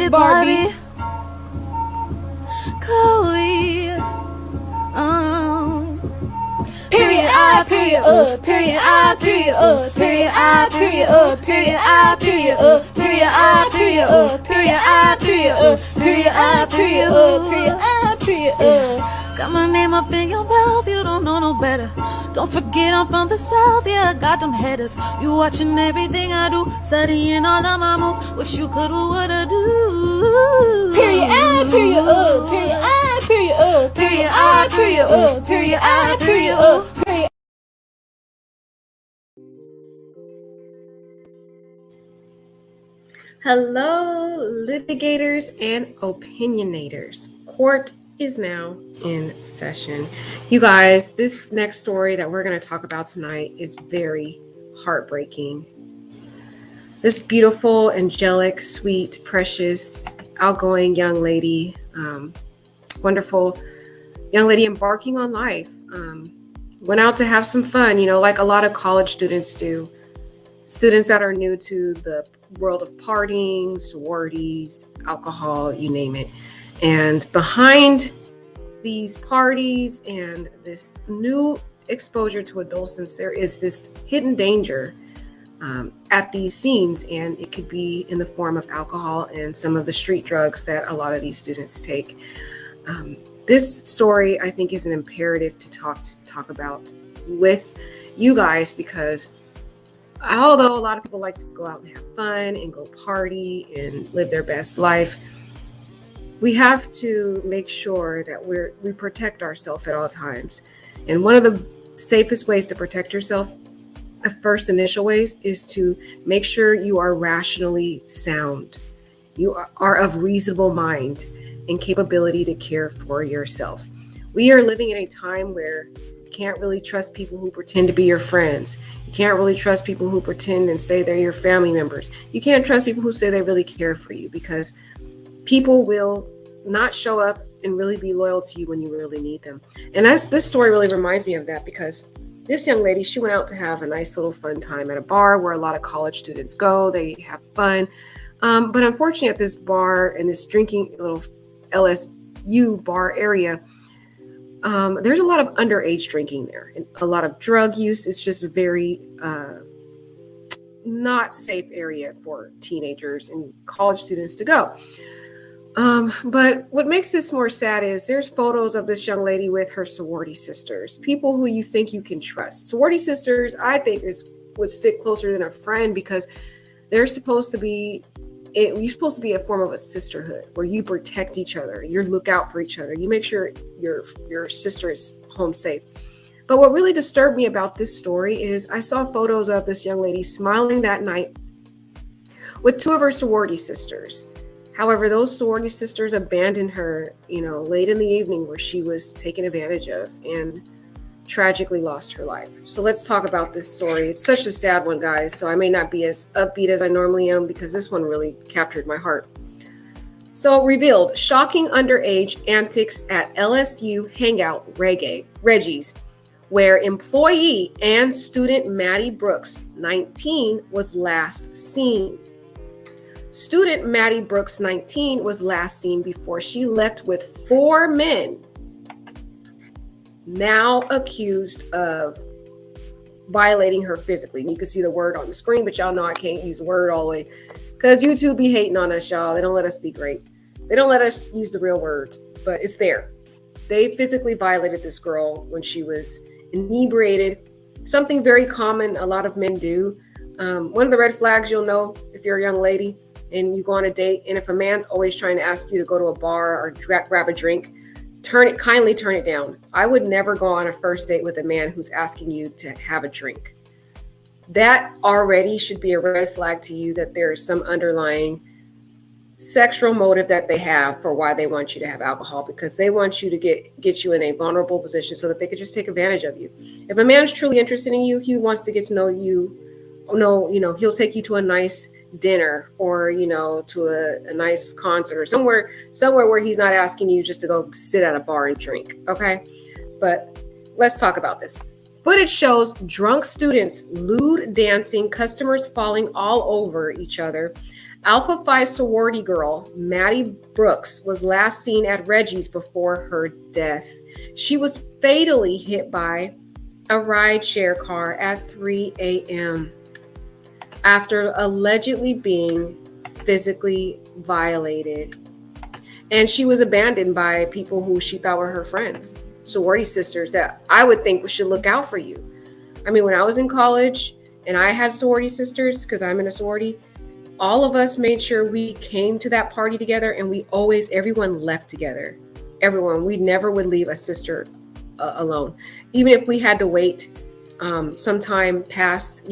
with Barbie. Chloe. Period I, period period I, period period I, period period I, period period I, period period I, period period I, period period I, got my name up in your mouth, you don't know no better. Don't forget I'm from the south, yeah, I got them headers. You watching everything I do, studying all of my moves. Wish you could do what I do. Period I, period period I, period period I, period period I, period period. Hello, litigators and opinionators. Court is now in session. You guys, this next story that we're going to talk about tonight is very heartbreaking. This beautiful, angelic, sweet, precious, outgoing young lady, wonderful young lady embarking on life, went out to have some fun, like a lot of college students do. Students that are new to the world of partying, sororities, alcohol, you name it. And behind these parties and this new exposure to adolescence, there is this hidden danger at these scenes, and it could be in the form of alcohol and some of the street drugs that a lot of these students take. This story, I think, is an imperative to talk about with you guys, because although a lot of people like to go out and have fun and go party and live their best life, we have to make sure that we protect ourselves at all times. And one of the safest ways to protect yourself, the first initial ways, is to make sure you are rationally sound. You are of reasonable mind and capability to care for yourself. We are living in a time where you can't really trust people who pretend to be your friends. You can't really trust people who pretend and say they're your family members. You can't trust people who say they really care for you, because people will not show up and really be loyal to you when you really need them. And this story really reminds me of that, because this young lady, she went out to have a nice little fun time at a bar where a lot of college students go. They have fun. But unfortunately, at this bar and this drinking little LSU bar area, there's a lot of underage drinking there and a lot of drug use. It's just very not safe area for teenagers and college students to go. But what makes this more sad is there's photos of this young lady with her sorority sisters, people who you think you can trust. Sorority sisters, I think, would stick closer than a friend, because they're supposed to be you're supposed to be a form of a sisterhood where you protect each other, you look out for each other, you make sure your sister is home safe. But what really disturbed me about this story is I saw photos of this young lady smiling that night with two of her sorority sisters. However, those sorority sisters abandoned her, late in the evening, where she was taken advantage of and tragically lost her life. So let's talk about this story. It's such a sad one, guys, so I may not be as upbeat as I normally am, because this one really captured my heart. So, revealed shocking underage antics at LSU hangout Reggie's, where employee and student Maddie Brooks, 19, was last seen. Student Maddie Brooks, 19, was last seen before she left with 4 men now accused of violating her physically. And you can see the word on the screen, but y'all know I can't use the word all the way, because YouTube be hating on us, y'all. They don't let us be great. They don't let us use the real words, but it's there. They physically violated this girl when she was inebriated, something very common a lot of men do. One of the red flags you'll know if you're a young lady and you go on a date, and if a man's always trying to ask you to go to a bar or grab a drink, kindly turn it down. I would never go on a first date with a man who's asking you to have a drink. That already should be a red flag to you that there is some underlying sexual motive that they have for why they want you to have alcohol, because they want you to get you in a vulnerable position so that they could just take advantage of you. If a man is truly interested in you, he wants to get to know you. He'll take you to a nice dinner or, to a nice concert or somewhere where he's not asking you just to go sit at a bar and drink. Okay. But let's talk about this. Footage shows drunk students lewd dancing, customers falling all over each other Alpha Phi sorority girl Maddie Brooks was last seen at Reggie's before her death. She was fatally hit by a rideshare car at 3 a.m. after allegedly being physically violated. And she was abandoned by people who she thought were her friends, sorority sisters that I would think should look out for you. I mean, when I was in college and I had sorority sisters, because I'm in a sorority, all of us made sure we came to that party together, and everyone left together. Everyone, we never would leave a sister alone. Even if we had to wait sometime past,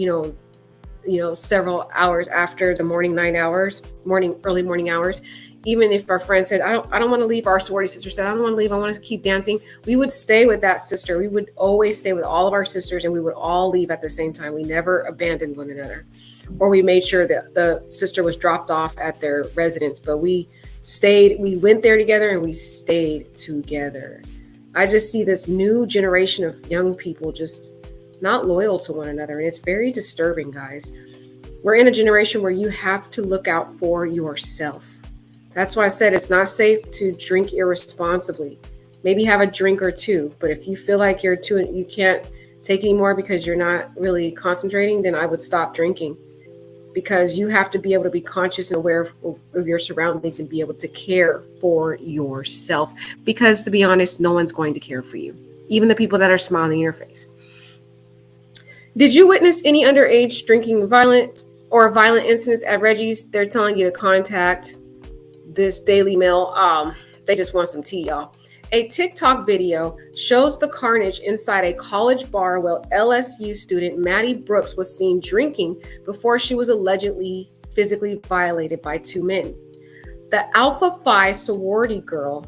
several hours after the early morning hours. Even if our friend said, I don't want to leave, our sorority sister said, I don't want to leave, I want to keep dancing, we would stay with that sister. We would always stay with all of our sisters, and we would all leave at the same time. We never abandoned one another. Or we made sure that the sister was dropped off at their residence, but we went there together and we stayed together. I just see this new generation of young people just not loyal to one another, and it's very disturbing, guys. We're in a generation where you have to look out for yourself. That's why I said it's not safe to drink irresponsibly. Maybe have a drink or two, but if you feel like you can't take anymore because you're not really concentrating, then I would stop drinking, because you have to be able to be conscious and aware of your surroundings and be able to care for yourself. Because to be honest, no one's going to care for you, even the people that are smiling in your face. Did you witness any underage drinking violent incidents at Reggie's? They're telling you to contact this Daily Mail. They just want some tea, y'all. A TikTok video shows the carnage inside a college bar where LSU student Maddie Brooks was seen drinking before she was allegedly physically violated by two men. The Alpha Phi sorority girl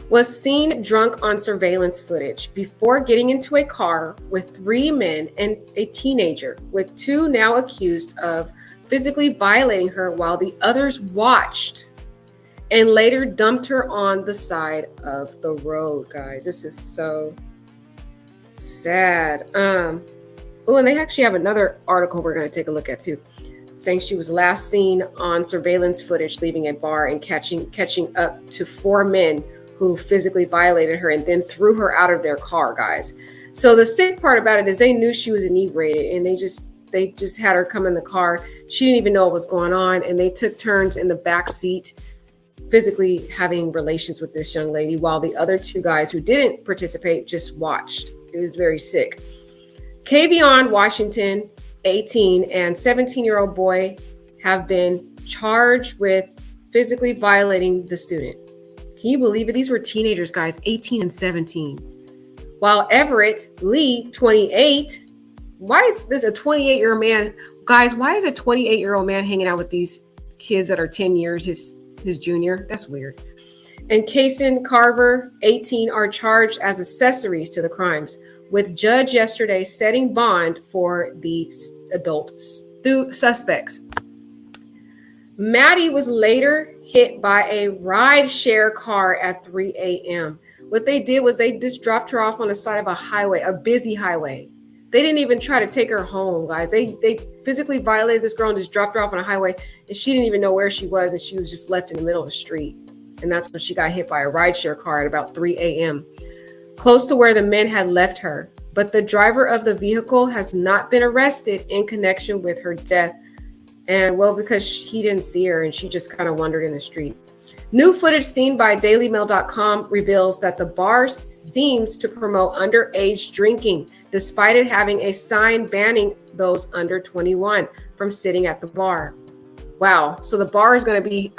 was seen drunk on surveillance footage before getting into a car with three men and a teenager, with two now accused of physically violating her while the others watched and later dumped her on the side of the road. Guys, this is so sad. And they actually have another article we're going to take a look at too, saying she was last seen on surveillance footage leaving a bar and catching up to four men who physically violated her and then threw her out of their car, guys. So the sick part about it is they knew she was inebriated, and they just had her come in the car. She didn't even know what was going on, and they took turns in the back seat physically having relations with this young lady while the other two guys who didn't participate just watched. It was very sick. Kavion Washington, 18, and 17-year-old boy have been charged with physically violating the student. Can you believe it? These were teenagers, guys, 18 and 17. While Everett Lee, 28, why is this a 28-year-old man? Guys, why is a 28-year-old man hanging out with these kids that are 10 years his junior? That's weird. And Kason Carver, 18, are charged as accessories to the crimes, with judge yesterday setting bond for the adult suspects. Maddie was later hit by a ride-share car at 3 a.m. What they did was they just dropped her off on the side of a highway, a busy highway. They didn't even try to take her home, guys. They physically violated this girl and just dropped her off on a highway, and she didn't even know where she was, and she was just left in the middle of the street. And that's when she got hit by a rideshare car at about 3 a.m., close to where the men had left her. But the driver of the vehicle has not been arrested in connection with her death. And well, because he didn't see her and she just kind of wandered in the street. New footage seen by dailymail.com reveals that the bar seems to promote underage drinking, despite it having a sign banning those under 21 from sitting at the bar. Wow. So the bar is going to be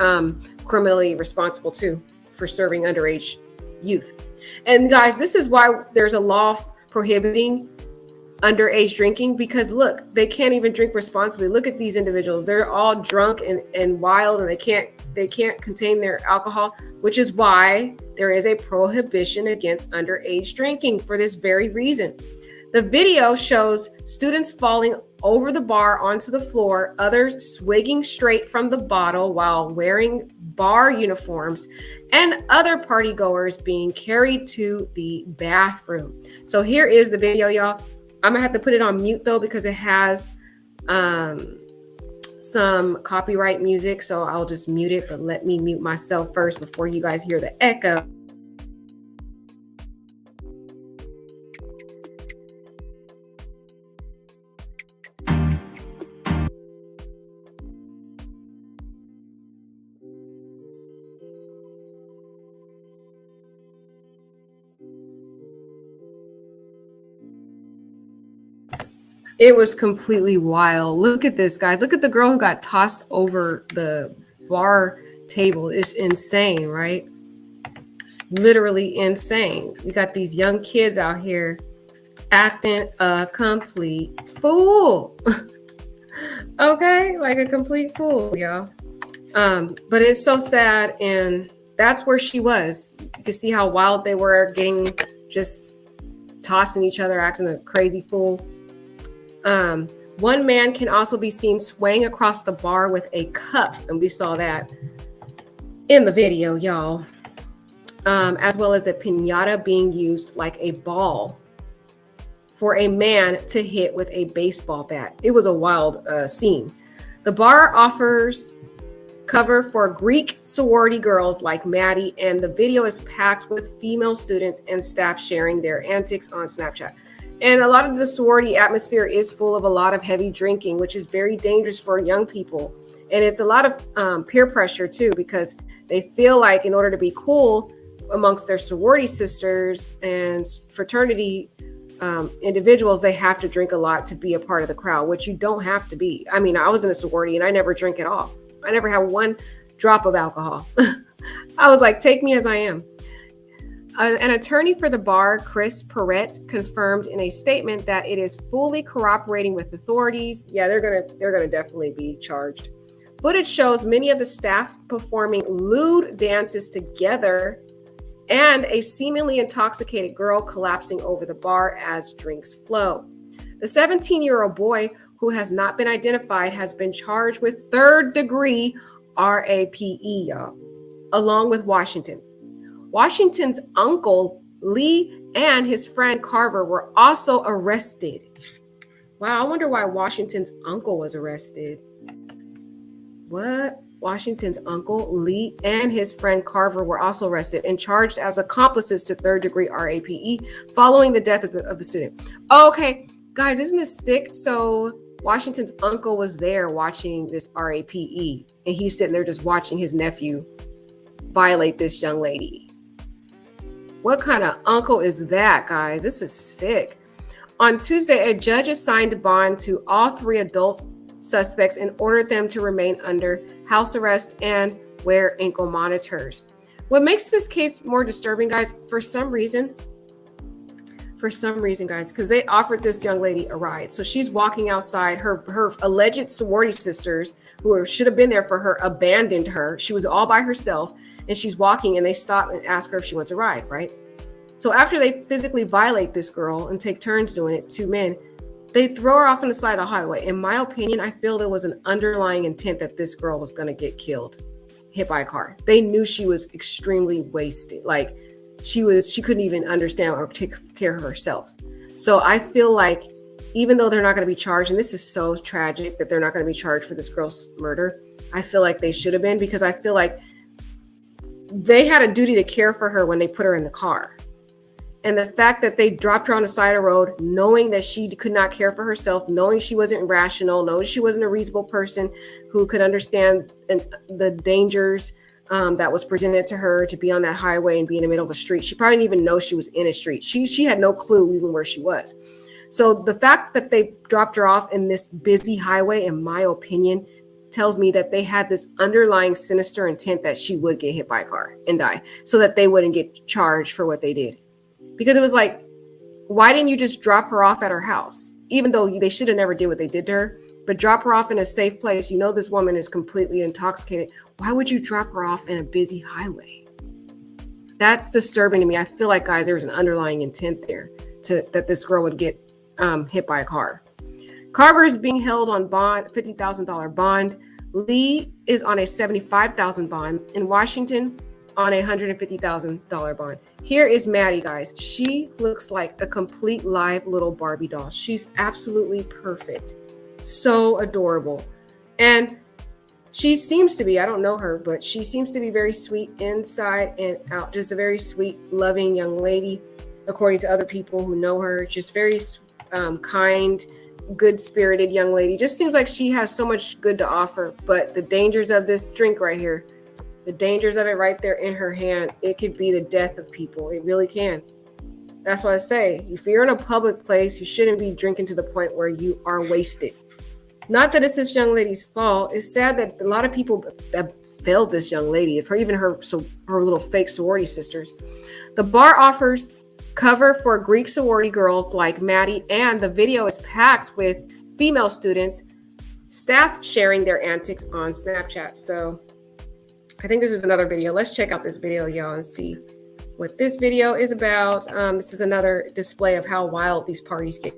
criminally responsible too for serving underage youth. And guys, this is why there's a law prohibiting underage drinking, because look, they can't even drink responsibly. Look at these individuals. They're all drunk and wild, and they can't contain their alcohol, which is why there is a prohibition against underage drinking for this very reason. The video shows students falling over the bar onto the floor, others swigging straight from the bottle while wearing bar uniforms, and other party goers being carried to the bathroom. So here is the video, y'all. I'm gonna have to put it on mute though, because it has some copyright music, so I'll just mute it, but let me mute myself first before you guys hear the echo. It was completely wild. Look at this, guys. Look at the girl who got tossed over the bar table. It's insane, right? Literally insane. We got these young kids out here acting a complete fool. Okay, like a complete fool, y'all. But it's so sad, and that's where she was. You can see how wild they were, getting just tossing each other, acting a crazy fool. One man can also be seen swaying across the bar with a cup, and we saw that in the video, y'all. As well as a piñata being used like a ball for a man to hit with a baseball bat. It was a wild scene. The bar offers cover for Greek sorority girls like Maddie, and the video is packed with female students and staff sharing their antics on Snapchat. And a lot of the sorority atmosphere is full of a lot of heavy drinking, which is very dangerous for young people. And it's a lot of peer pressure too, because they feel like in order to be cool amongst their sorority sisters and fraternity individuals, they have to drink a lot to be a part of the crowd, which you don't have to be. I mean, I was in a sorority and I never drink at all. I never had one drop of alcohol. I was like, take me as I am. An attorney for the bar, Chris Perrett, confirmed in a statement that it is fully cooperating with authorities. Yeah, they're gonna definitely be charged. Footage shows many of the staff performing lewd dances together and a seemingly intoxicated girl collapsing over the bar as drinks flow. The 17-year-old boy, who has not been identified, has been charged with third-degree RAPE, y'all, along with Washington. Washington's uncle, Lee, and his friend Carver were also arrested. Wow, I wonder why Washington's uncle was arrested. What? Washington's uncle, Lee, and his friend Carver were also arrested and charged as accomplices to third-degree RAPE following the death of the student. Oh, okay, guys, isn't this sick? So Washington's uncle was there watching this RAPE, and he's sitting there just watching his nephew violate this young lady. What kind of uncle is that, guys? This is sick. On Tuesday, a judge assigned bond to all three adult suspects and ordered them to remain under house arrest and wear ankle monitors. What makes this case more disturbing, guys, for some reason, guys, because they offered this young lady a ride. So she's walking outside. Her alleged sorority sisters, who should have been there for her, abandoned her. She was all by herself, and she's walking, and they stop and ask her if she wants a ride, right? So after they physically violate this girl and take turns doing it, two men, they throw her off on the side of the highway. In my opinion, I feel there was an underlying intent that this girl was going to get killed, hit by a car. They knew she was extremely wasted. Like, she couldn't even understand or take care of herself. So I feel like even though they're not going to be charged, and this is so tragic that they're not going to be charged for this girl's murder, I feel like they should have been, because I feel like they had a duty to care for her when they put her in the car. And the fact that they dropped her on the side of the road, knowing that she could not care for herself, knowing she wasn't rational, knowing she wasn't a reasonable person who could understand the dangers that was presented to her to be on that highway and be in the middle of a street. She probably didn't even know she was in a street. She had no clue even where she was. So the fact that they dropped her off in this busy highway, in my opinion, tells me that they had this underlying sinister intent that she would get hit by a car and die, so that they wouldn't get charged for what they did. Because it was like, why didn't you just drop her off at her house? Even though they should have never did what they did to her, but drop her off in a safe place. You know this woman is completely intoxicated. Why would you drop her off in a busy highway? That's disturbing to me. I feel like, guys, there was an underlying intent there that this girl would get hit by a car. Carver is being held on bond, $50,000 bond. Lee is on a $75,000 bond. In Washington, on a $150,000 bond. Here is Maddie, guys. She looks like a complete live little Barbie doll. She's absolutely perfect. So adorable. And she seems to be, I don't know her, but she seems to be very sweet inside and out. Just a very sweet, loving young lady, according to other people who know her. Just very kind, good-spirited young lady. Just seems like she has so much good to offer. But the dangers of this drink right here, the dangers of it right there in her hand, it could be the death of people. It really can. That's why I say, if you're in a public place, you shouldn't be drinking to the point where you are wasted. Not that it's this young lady's fault. It's sad that a lot of people that failed this young lady, even her little fake sorority sisters. The bar offers cover for Greek sorority girls like Maddie, and the video is packed with female students, staff sharing their antics on Snapchat. So I think this is another video. Let's check out this video, y'all, and see what this video is about. This is another display of how wild these parties get.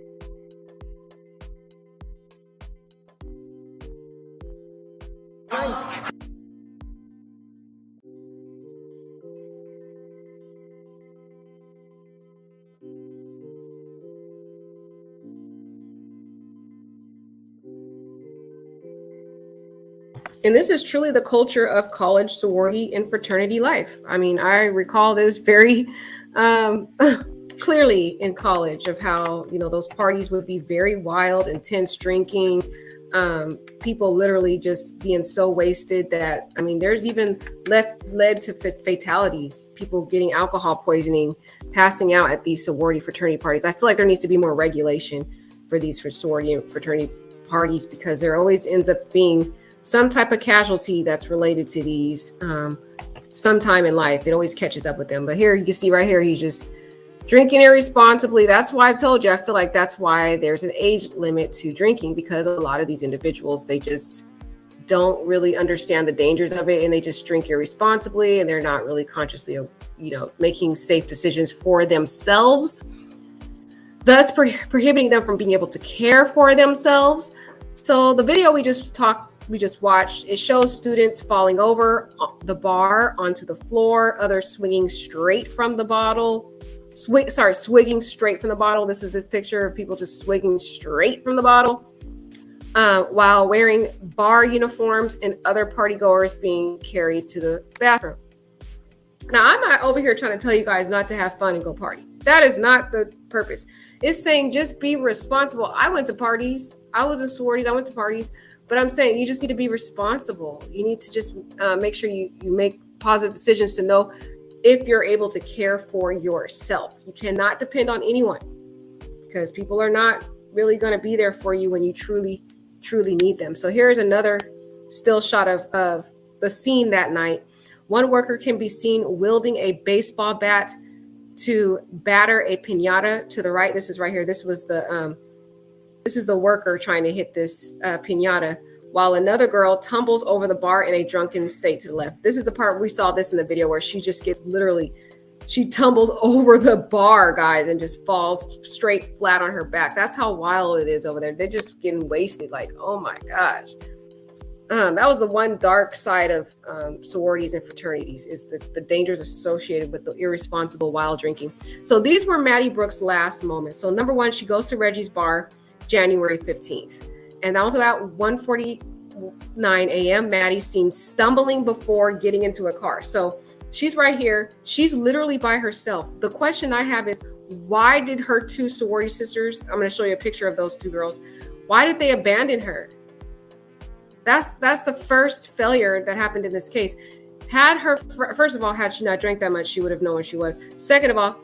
And this is truly the culture of college sorority and fraternity life. I mean, I recall this very clearly in college of how, those parties would be very wild, intense drinking, people literally just being so wasted that, there's even led to fatalities, people getting alcohol poisoning, passing out at these sorority fraternity parties. I feel like there needs to be more regulation for these sorority and fraternity parties, because there always ends up being some type of casualty that's related to these sometime in life. It always catches up with them. But here you can see right here, he's just drinking irresponsibly. That's why I told you, I feel like that's why there's an age limit to drinking, because a lot of these individuals, they just don't really understand the dangers of it, and they just drink irresponsibly, and they're not really consciously, making safe decisions for themselves, thus prohibiting them from being able to care for themselves. So the video we just watched, it shows students falling over the bar onto the floor, others swinging straight from the bottle. Swigging straight from the bottle. This is this picture of people just swigging straight from the bottle while wearing bar uniforms, and other partygoers being carried to the bathroom. Now, I'm not over here trying to tell you guys not to have fun and go party. That is not the purpose. It's saying just be responsible. I went to parties. I was in sororities. I went to parties. But I'm saying you just need to be responsible. You need to just make sure you make positive decisions to know if you're able to care for yourself. You cannot depend on anyone, because people are not really going to be there for you when you truly, truly need them. So here's another still shot of the scene that night. One worker can be seen wielding a baseball bat to batter a piñata to the right. This is right here. This is the worker trying to hit this piñata, while another girl tumbles over the bar in a drunken state to the left. This is the part we saw this in the video where she just gets she tumbles over the bar, guys, and just falls straight flat on her back. That's how wild it is over there. They're just getting wasted. Like, oh my gosh. That was the one dark side of sororities and fraternities, is the dangers associated with the irresponsible wild drinking. So these were Maddie Brooks' last moments. So number one, she goes to Reggie's bar January 15th. And that was about 1:49 a.m. Maddie's seen stumbling before getting into a car. So she's right here. She's literally by herself. The question I have is, why did her two sorority sisters, I'm going to show you a picture of those two girls, why did they abandon her? That's the first failure that happened in this case. First of all, had she not drank that much, she would have known where she was. Second of all,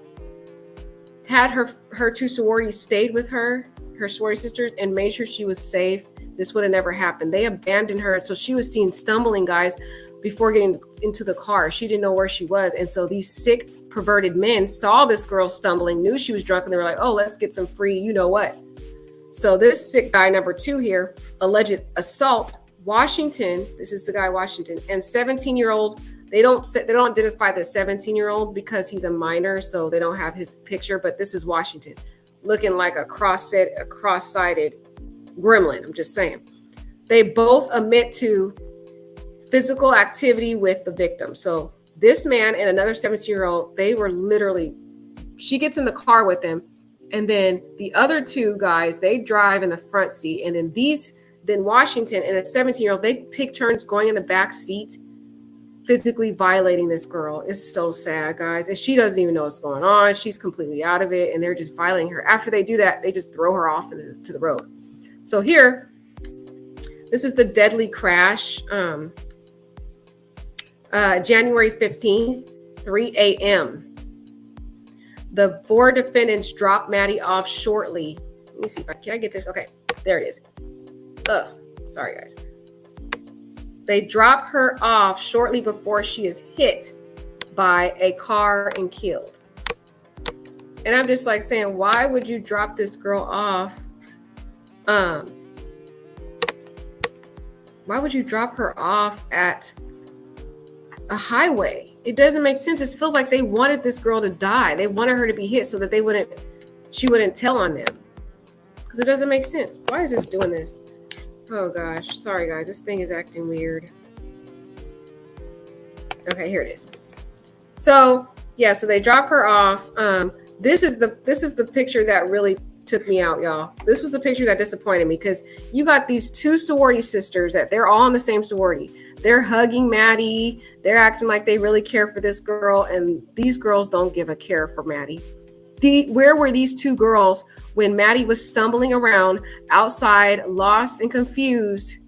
had her two sororities stayed with her sorority sisters, and made sure she was safe, this would have never happened. They abandoned her. So she was seen stumbling, guys, before getting into the car. She didn't know where she was. And so these sick, perverted men saw this girl stumbling, knew she was drunk, and they were like, oh, let's get some free, you know what? So this sick guy, number two here, alleged assault, Washington, this is the guy, Washington, and 17-year-old, they don't identify the 17-year-old because he's a minor, so they don't have his picture, but this is Washington, looking like a cross-sided gremlin. I'm just saying. They both admit to physical activity with the victim. So this man and another 17-year-old, they were literally, she gets in the car with them, and then the other two guys, they drive in the front seat, and then these then Washington and a 17-year-old, they take turns going in the back seat, physically violating this girl. It's so sad, guys. And she doesn't even know what's going on. She's completely out of it, and they're just violating her. After they do that, they just throw her off to the road. So here, this is the deadly crash. January 15th, 3 a.m. The 4 defendants dropped Maddie off shortly. Let me see if can I get this? Okay, there it is. Sorry, guys. They drop her off shortly before she is hit by a car and killed. And I'm just like saying, why would you drop this girl off? Why would you drop her off at a highway? It doesn't make sense. It feels like they wanted this girl to die. They wanted her to be hit so that she wouldn't tell on them. Because it doesn't make sense. Why is this doing this? Oh gosh, sorry guys, this thing is acting weird. Okay, here it is. So yeah, so they drop her off. This is the picture that really took me out, y'all. This was the picture that disappointed me, because you got these two sorority sisters that they're all in the same sorority. They're hugging Maddie. They're acting like they really care for this girl, and these girls don't give a care for Maddie. Where were these two girls when Maddie was stumbling around outside, lost and confused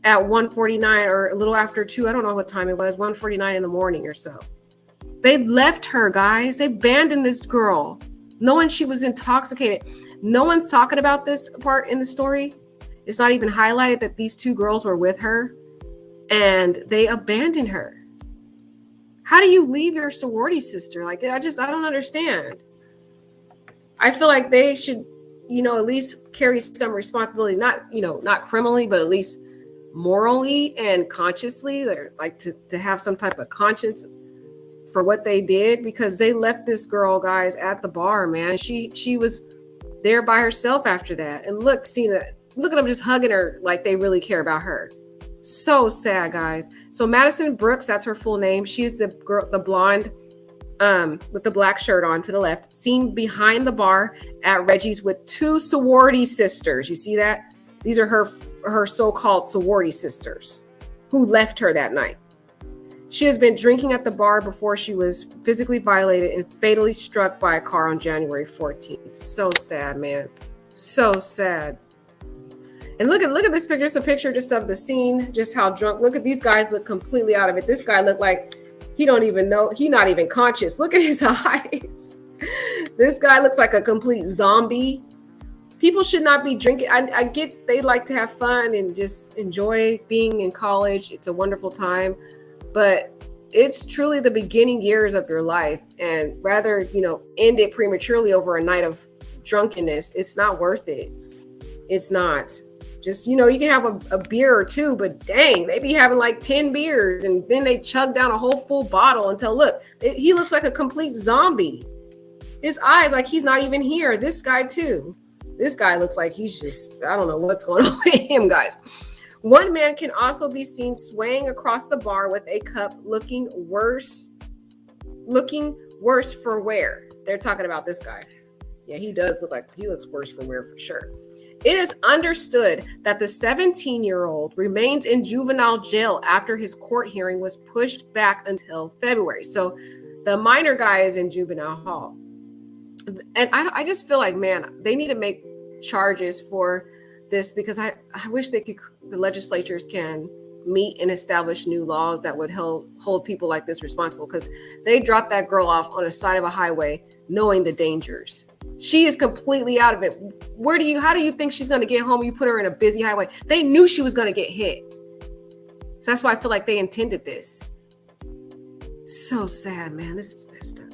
at 1:49 or a little after 2? I don't know what time it was, 1:49 in the morning or so. They left her, guys. They abandoned this girl, knowing she was intoxicated. No one's talking about this part in the story. It's not even highlighted that these two girls were with her and they abandoned her. How do you leave your sorority sister? Like, I don't understand. I feel like they should, at least carry some responsibility, not criminally, but at least morally and consciously, like to have some type of conscience for what they did, because they left this girl, guys, at the bar, man. She was there by herself after that. And look at them just hugging her like they really care about her. So sad, guys. So Madison Brooks, that's her full name. She's the girl, the blonde, with the black shirt on to the left, seen behind the bar at Reggie's with two sorority sisters. You see that? These are her so-called sorority sisters who left her that night. She has been drinking at the bar before she was physically violated and fatally struck by a car on January 14th. So sad, man. So sad. And look at this picture. It's a picture just of the scene, just how drunk. Look at these guys, look completely out of it. This guy looked like he don't even know. He's not even conscious. Look at his eyes. This guy looks like a complete zombie. People should not be drinking. I get they like to have fun and just enjoy being in college. It's a wonderful time, but it's truly the beginning years of your life. And rather, end it prematurely over a night of drunkenness. It's not worth it. It's not. Just, you can have a beer or two, but dang, they be having like 10 beers and then they chug down a whole full bottle until, he looks like a complete zombie. His eyes, like he's not even here. This guy too. This guy looks like he's just, I don't know what's going on with him, guys. One man can also be seen swaying across the bar with a cup, looking worse for wear. They're talking about this guy. Yeah, he does look like he looks worse for wear for sure. It is understood that the 17-year-old remains in juvenile jail after his court hearing was pushed back until February. So the minor guy is in juvenile hall. And I just feel like, man, they need to make charges for this, because I wish the legislatures can meet and establish new laws that would hold people like this responsible, because they dropped that girl off on the side of a highway knowing the dangers. She is completely out of it. How do you think she's going to get home? You put her in a busy highway. They knew she was going to get hit. So that's why I feel like they intended this. So sad, man. This is messed up.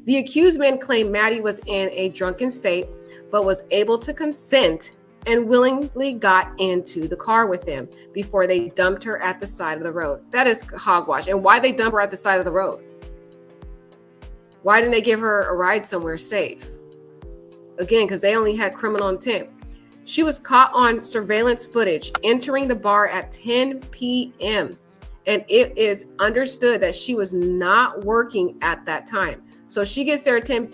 The accused man claimed Maddie was in a drunken state, but was able to consent and willingly got into the car with him before they dumped her at the side of the road. That is hogwash. And why they dump her at the side of the road? Why didn't they give her a ride somewhere safe? Again, because they only had criminal intent. She was caught on surveillance footage entering the bar at 10 p.m. And it is understood that she was not working at that time. So she gets there at 10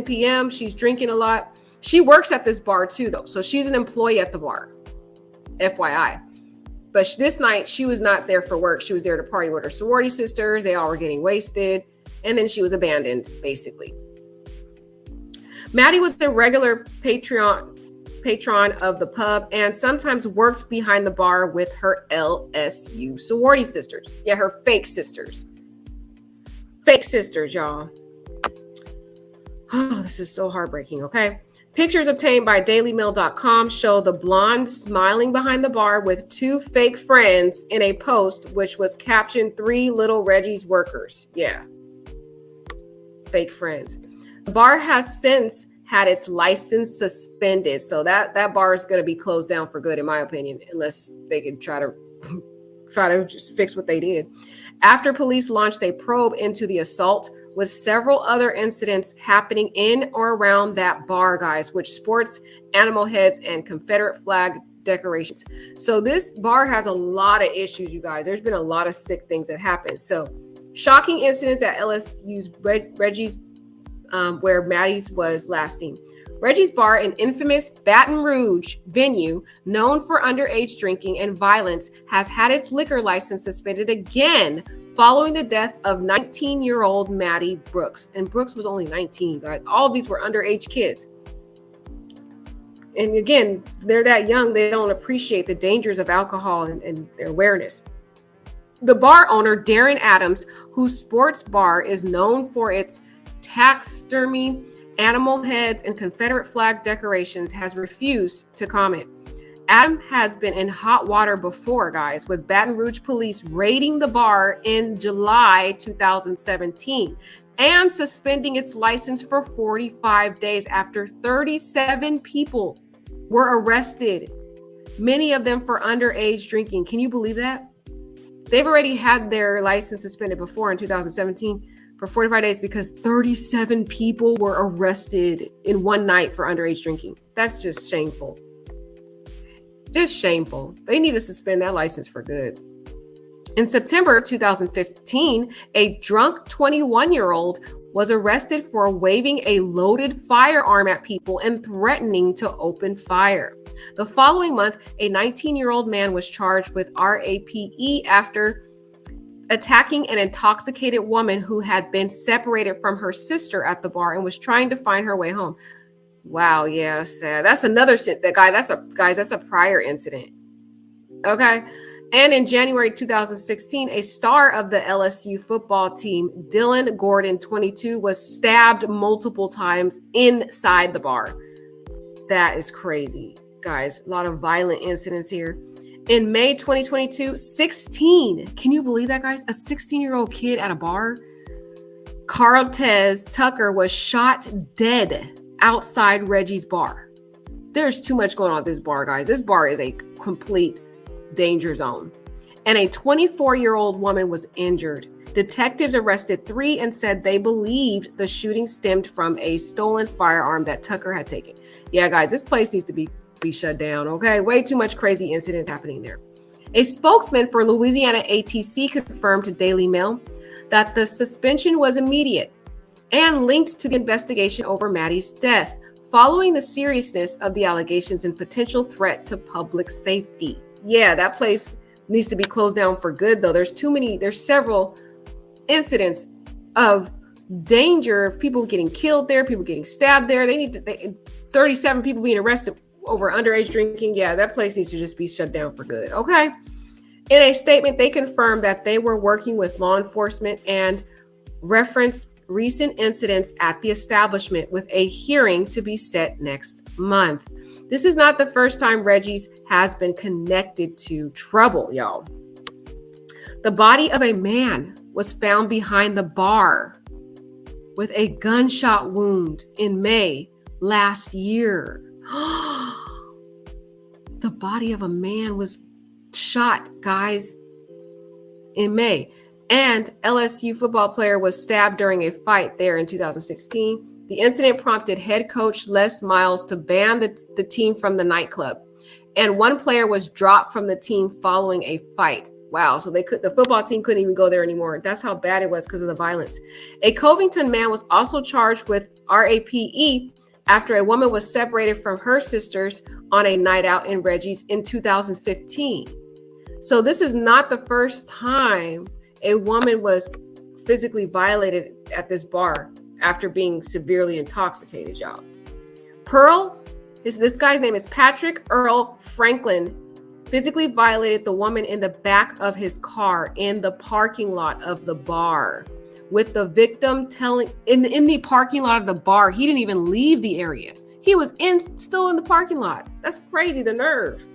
p.m. She's drinking a lot. She works at this bar too, though. So she's an employee at the bar. FYI. But this night, she was not there for work. She was there to party with her sorority sisters. They all were getting wasted. And then she was abandoned, basically. Maddie was the regular patron of the pub and sometimes worked behind the bar with her LSU sorority sisters. Yeah, her fake sisters. Fake sisters, y'all. Oh, this is so heartbreaking, okay? Pictures obtained by dailymail.com show the blonde smiling behind the bar with two fake friends in a post which was captioned 3 little Reggie's workers. Yeah. Fake friends. The bar has since had its license suspended. So that bar is going to be closed down for good, in my opinion, unless they could try to just fix what they did. After police launched a probe into the assault, with several other incidents happening in or around that bar, guys, which sports animal heads and Confederate flag decorations. So this bar has a lot of issues, you guys. There's been a lot of sick things that happen. So shocking incidents at LSU's Reggie's, where Maddie's was last seen. Reggie's Bar, an infamous Baton Rouge venue known for underage drinking and violence, has had its liquor license suspended again following the death of 19-year-old Maddie Brooks. And Brooks was only 19, guys. All of these were underage kids. And again, they're that young, they don't appreciate the dangers of alcohol and their awareness. The bar owner, Darren Adams, whose sports bar is known for its taxidermy, animal heads, and Confederate flag decorations, has refused to comment. Adam has been in hot water before, guys, with Baton Rouge police raiding the bar in July 2017 and suspending its license for 45 days after 37 people were arrested, many of them for underage drinking. Can you believe that? They've already had their license suspended before in 2017 for 45 days because 37 people were arrested in one night for underage drinking. That's just shameful. Just shameful. They need to suspend that license for good. In September 2015, a drunk 21-year-old was arrested for waving a loaded firearm at people and threatening to open fire. The following month, a 19-year-old man was charged with RAPED after attacking an intoxicated woman who had been separated from her sister at the bar and was trying to find her way home. Wow, yeah, sad. That's another that's a prior incident. Okay. And in January 2016, a star of the LSU football team, Dylan Gordon, 22, was stabbed multiple times inside the bar. That is crazy, guys. A lot of violent incidents here. In May 2022, 16. Can you believe that, guys? A 16-year-old kid at a bar. Carltez Tucker was shot dead outside Reggie's bar. There's too much going on at this bar, guys. This bar is a complete danger zone. And a 24-year-old woman was injured. Detectives arrested 3 and said they believed the shooting stemmed from a stolen firearm that Tucker had taken. Yeah, guys, this place needs to be shut down, okay? Way too much crazy incidents happening there. A spokesman for Louisiana ATC confirmed to Daily Mail that the suspension was immediate and linked to the investigation over Maddie's death, following the seriousness of the allegations and potential threat to public safety. Yeah, that place needs to be closed down for good, though. There's several incidents of danger of people getting killed there, people getting stabbed there. 37 people being arrested over underage drinking. Yeah, that place needs to just be shut down for good. Okay. In a statement, they confirmed that they were working with law enforcement and referenced recent incidents at the establishment with a hearing to be set next month. This is not the first time Reggie's has been connected to trouble, y'all. The body of a man was found behind the bar with a gunshot wound in May last year. The body of a man was shot, guys, in May. And LSU football player was stabbed during a fight there in 2016. The incident prompted head coach Les Miles to ban the team from the nightclub. And one player was dropped from the team following a fight. Wow. So the football team couldn't even go there anymore. That's how bad it was because of the violence. A Covington man was also charged with RAPE after a woman was separated from her sisters on a night out in Reggie's in 2015. So this is not the first time a woman was physically violated at this bar after being severely intoxicated, y'all. Pearl, this guy's name is Patrick Earl Franklin, physically violated the woman in the back of his car in the parking lot of the bar, with the victim telling in the parking lot of the bar. He didn't even leave the area. He was still in the parking lot. That's crazy, the nerve.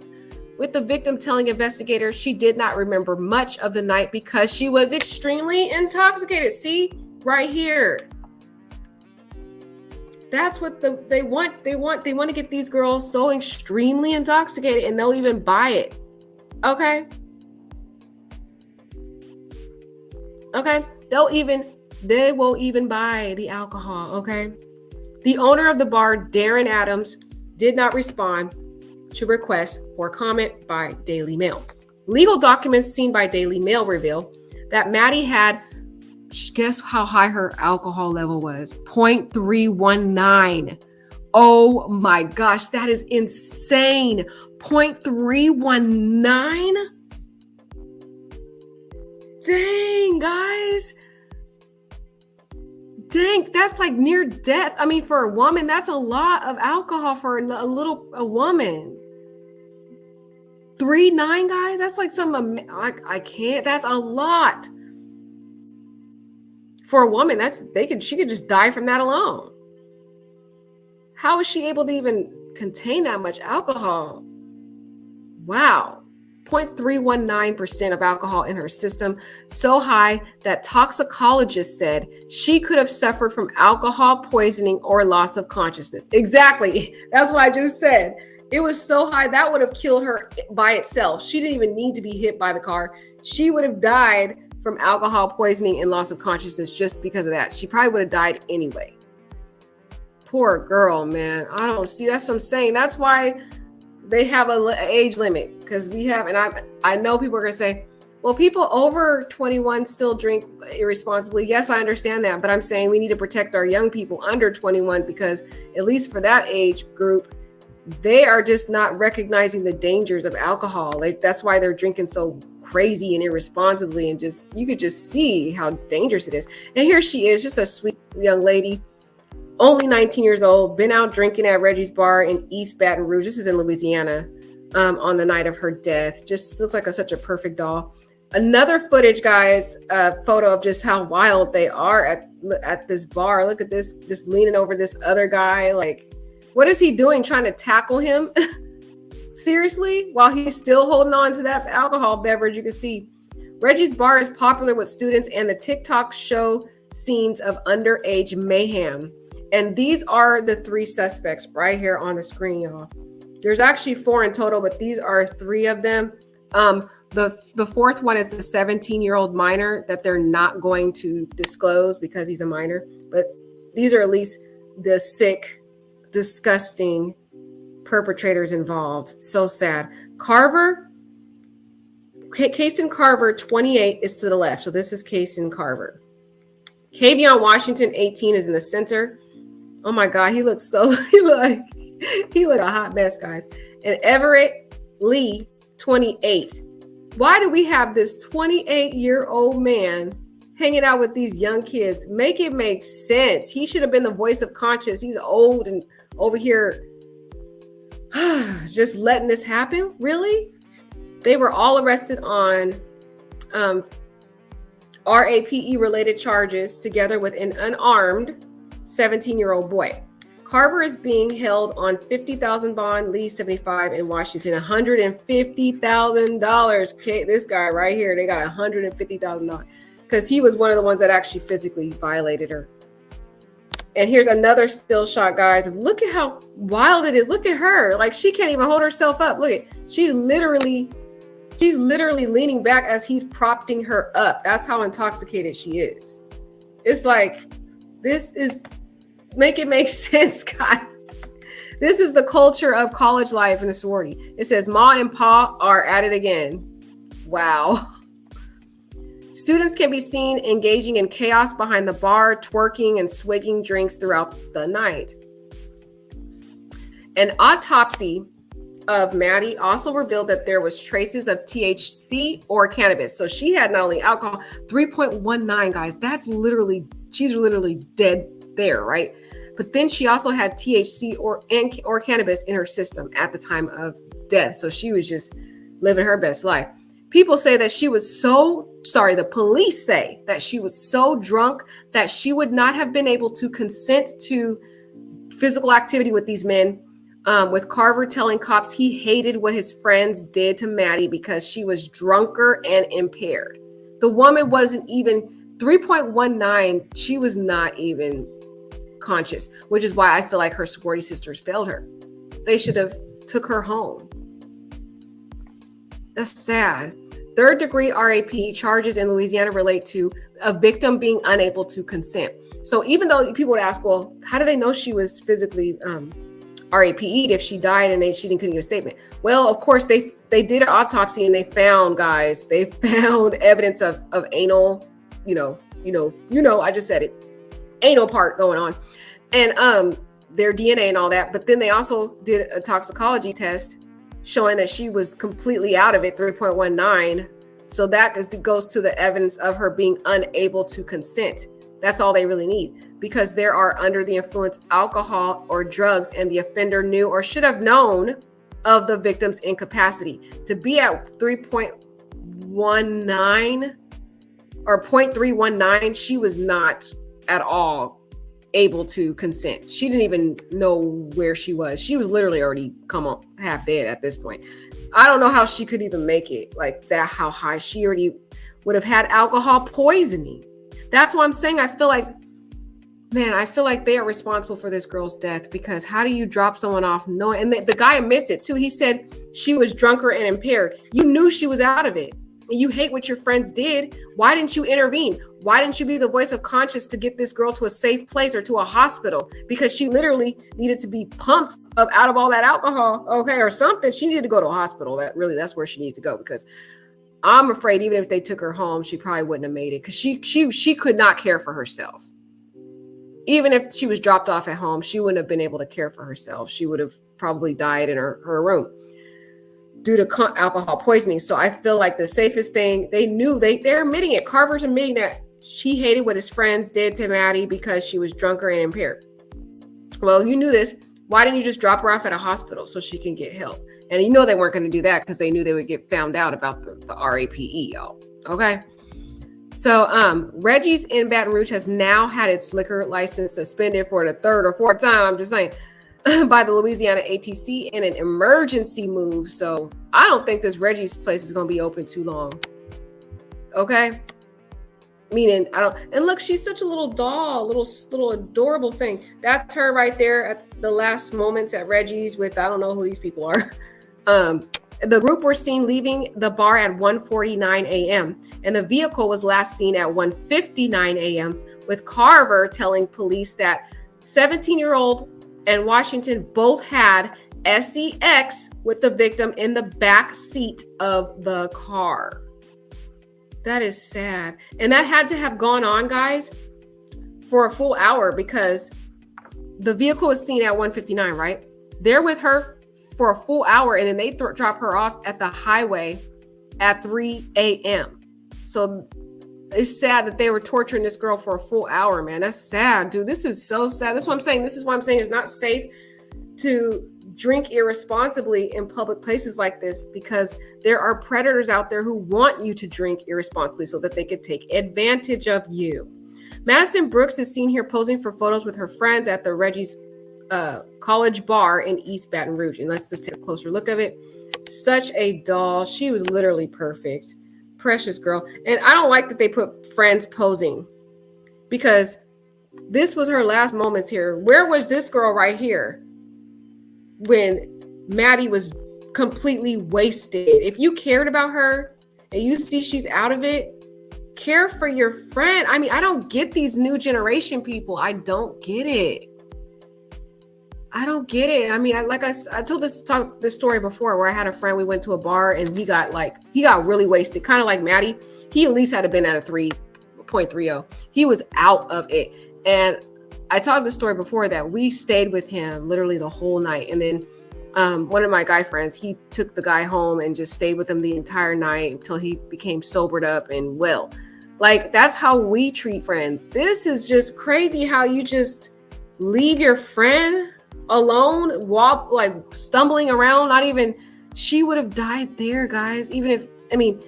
With the victim telling investigators she did not remember much of the night because she was extremely intoxicated. See, right here. That's what they want. They want to get these girls so extremely intoxicated, and they'll even buy it. Okay. They will even buy the alcohol. Okay. The owner of the bar, Darren Adams, did not respond to requests for comment by Daily Mail. Legal documents seen by Daily Mail reveal that Maddie had, guess how high her alcohol level was? 0.319. Oh my gosh, that is insane. 0.319? Dang, guys. Dang, that's like near death. I mean, for a woman, that's a lot of alcohol for a woman. 3.9, guys, that's like I can't, that's a lot. For a woman, she could just die from that alone. How is she able to even contain that much alcohol? Wow. 0.319% of alcohol in her system, so high that toxicologists said she could have suffered from alcohol poisoning or loss of consciousness. Exactly. That's what I just said. It was so high that would have killed her by itself. She didn't even need to be hit by the car. She would have died from alcohol poisoning and loss of consciousness just because of that. She probably would have died anyway. Poor girl, man. I don't see. That's what I'm saying. That's why they have an age limit, because we have, and I know people are going to say, well, people over 21 still drink irresponsibly. Yes, I understand that, but I'm saying we need to protect our young people under 21, because at least for that age group, they are just not recognizing the dangers of alcohol. That's why they're drinking so crazy and irresponsibly, and you could just see how dangerous it is. And here she is, just a sweet young lady, only 19 years old, been out drinking at Reggie's bar in East Baton Rouge. This is in Louisiana, on the night of her death. Just looks like such a perfect doll. Another footage, guys, photo of just how wild they are at this bar. Look at this, just leaning over this other guy. Like, what is he doing? Trying to tackle him? Seriously? While he's still holding on to that alcohol beverage, you can see Reggie's bar is popular with students and the TikTok show scenes of underage mayhem. And these are the three suspects right here on the screen, y'all. There's actually 4 in total, but these are 3 of them. The fourth one is the 17-year-old minor that they're not going to disclose because he's a minor. But these are at least the sick, disgusting perpetrators involved. So sad. Carver, Kason Carver, 28, is to the left. So this is Kason Carver. Kavion Washington, 18, is in the center. Oh my God, he looks a hot mess, guys. And Everett Lee, 28. Why do we have this 28-year-old man hanging out with these young kids? Make it make sense. He should have been the voice of conscience. He's old and over here just letting this happen. Really? They were all arrested on RAPE related charges together with an unarmed 17-year-old boy. Carver is being held on $50,000 bond, Lee 75 in Washington, $150,000. Okay, this guy right here, they got $150,000 because he was one of the ones that actually physically violated her. And here's another still shot, guys. Look at how wild it is. Look at her. Like, she can't even hold herself up. Look at, she's literally leaning back as he's propping her up. That's how intoxicated she is. It's like, this is, make it make sense, guys. This is the culture of college life in a sorority. It says Ma and Pa are at it again. Wow. Students can be seen engaging in chaos behind the bar, twerking and swigging drinks throughout the night. An autopsy of Maddie also revealed that there was traces of THC or cannabis. So she had not only alcohol, 3.19, guys. She's literally dead there, right? But then she also had THC or cannabis in her system at the time of death. So she was just living her best life. People say that the police say that she was so drunk that she would not have been able to consent to physical activity with these men. With Carver telling cops he hated what his friends did to Maddie because she was drunker and impaired. The woman wasn't even 3.19. She was not even conscious, which is why I feel like her sorority sisters failed her. They should have took her home. That's sad. Third degree RAPE charges in Louisiana relate to a victim being unable to consent. So even though people would ask, well, how do they know she was physically RAPE'd if she died and she couldn't give a statement? Well, of course, they did an autopsy and they found evidence of anal, I just said it, anal part going on, and their DNA and all that. But then they also did a toxicology test showing that she was completely out of it, 3.19. So that goes to the evidence of her being unable to consent. That's all they really need, because there are under the influence alcohol or drugs, and the offender knew or should have known of the victim's incapacity. To be at 3.19 or 0.319, she was not at all able to consent. She didn't even know where she was. She was literally already come on half dead at this point. I don't know how she could even make it like that, how high. She already would have had alcohol poisoning. That's why I'm saying I feel like they are responsible for this girl's death, because how do you drop someone off knowing? And the guy admits it too. He said she was drunker and impaired. You knew she was out of it. And you hate what your friends did. Why didn't you intervene? Why didn't you be the voice of conscience to get this girl to a safe place or to a hospital? Because she literally needed to be pumped up out of all that alcohol, okay, or something. She needed to go to a hospital. That's where she needed to go, because I'm afraid even if they took her home, she probably wouldn't have made it, because she could not care for herself. Even if she was dropped off at home, she wouldn't have been able to care for herself. She would have probably died in her room due to alcohol poisoning. So I feel like the safest thing, they're admitting it. Carver's admitting that she hated what his friends did to Maddie because she was drunker and impaired. Well, you knew this. Why didn't you just drop her off at a hospital so she can get help? And you know they weren't going to do that because they knew they would get found out about the RAPE, y'all. Okay. So Reggie's in Baton Rouge has now had its liquor license suspended for the third or fourth time, I'm just saying, by the Louisiana ATC in an emergency move. So I don't think this Reggie's place is going to be open too long. Okay. Meaning, and look, she's such a little doll, little adorable thing. That's her right there at the last moments at Reggie's with, I don't know who these people are. The group were seen leaving the bar at 1:49 a.m. and the vehicle was last seen at 1:59 a.m. with Carver telling police that 17-year-old and Washington both had sex with the victim in the back seat of the car. That is sad. And that had to have gone on, guys, for a full hour, because the vehicle was seen at 1:59, right? They're with her for a full hour, and then they drop her off at the highway at 3 a.m. So it's sad that they were torturing this girl for a full hour, man. That's sad, dude. This is so sad. That's what I'm saying. This is why I'm saying it's not safe to drink irresponsibly in public places like this, because there are predators out there who want you to drink irresponsibly so that they could take advantage of you. Madison Brooks is seen here posing for photos with her friends at the Reggie's college bar in East Baton Rouge. And let's just take a closer look of it. Such a doll. She was literally perfect. Precious girl. And I don't like that they put friends posing, because this was her last moments here. Where was this girl right here when Maddie was completely wasted? If you cared about her and you see she's out of it, care for your friend. I mean, I don't get these new generation people. I don't get it. I don't get it. I mean, I told this story before, where I had a friend, we went to a bar and he got really wasted, kind of like Maddie. He at least had been at a 3.30. He was out of it. And I told the story before that we stayed with him literally the whole night. And then one of my guy friends, he took the guy home and just stayed with him the entire night until he became sobered up and well. Like, that's how we treat friends. This is just crazy how you just leave your friend alone, walk, like stumbling around, not even, she would have died there, guys. Even if, I mean,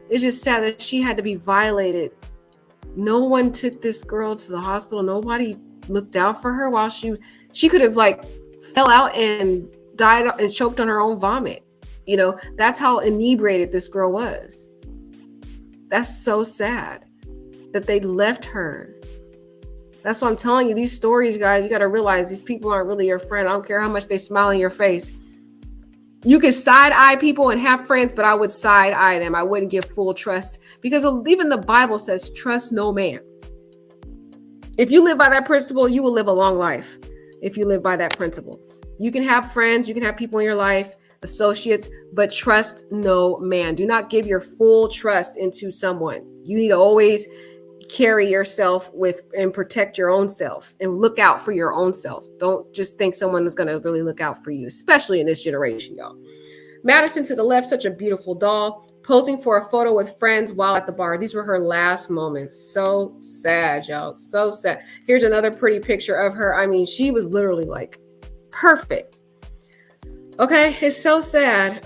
it's just sad that she had to be violated. No one took this girl to the hospital. Nobody looked out for her while she could have like fell out and died and choked on her own vomit. You know, that's how inebriated this girl was. That's so sad that they left her. That's what I'm telling you. These stories, guys, you got to realize these people aren't really your friend. I don't care how much they smile in your face. You can side eye people and have friends, but I would side eye them. I wouldn't give full trust, because even the Bible says, trust no man. If you live by that principle, you will live a long life. If you live by that principle, you can have friends, you can have people in your life, associates, but trust no man. Do not give your full trust into someone. You need to always carry yourself with and protect your own self and look out for your own self. Don't just think someone is going to really look out for you, especially in this generation, y'all. Madison to the left, such a beautiful doll, posing for a photo with friends while at the bar. These were her last moments. So sad, y'all. So sad. Here's another pretty picture of her. I mean, she was literally like perfect. Okay, it's so sad.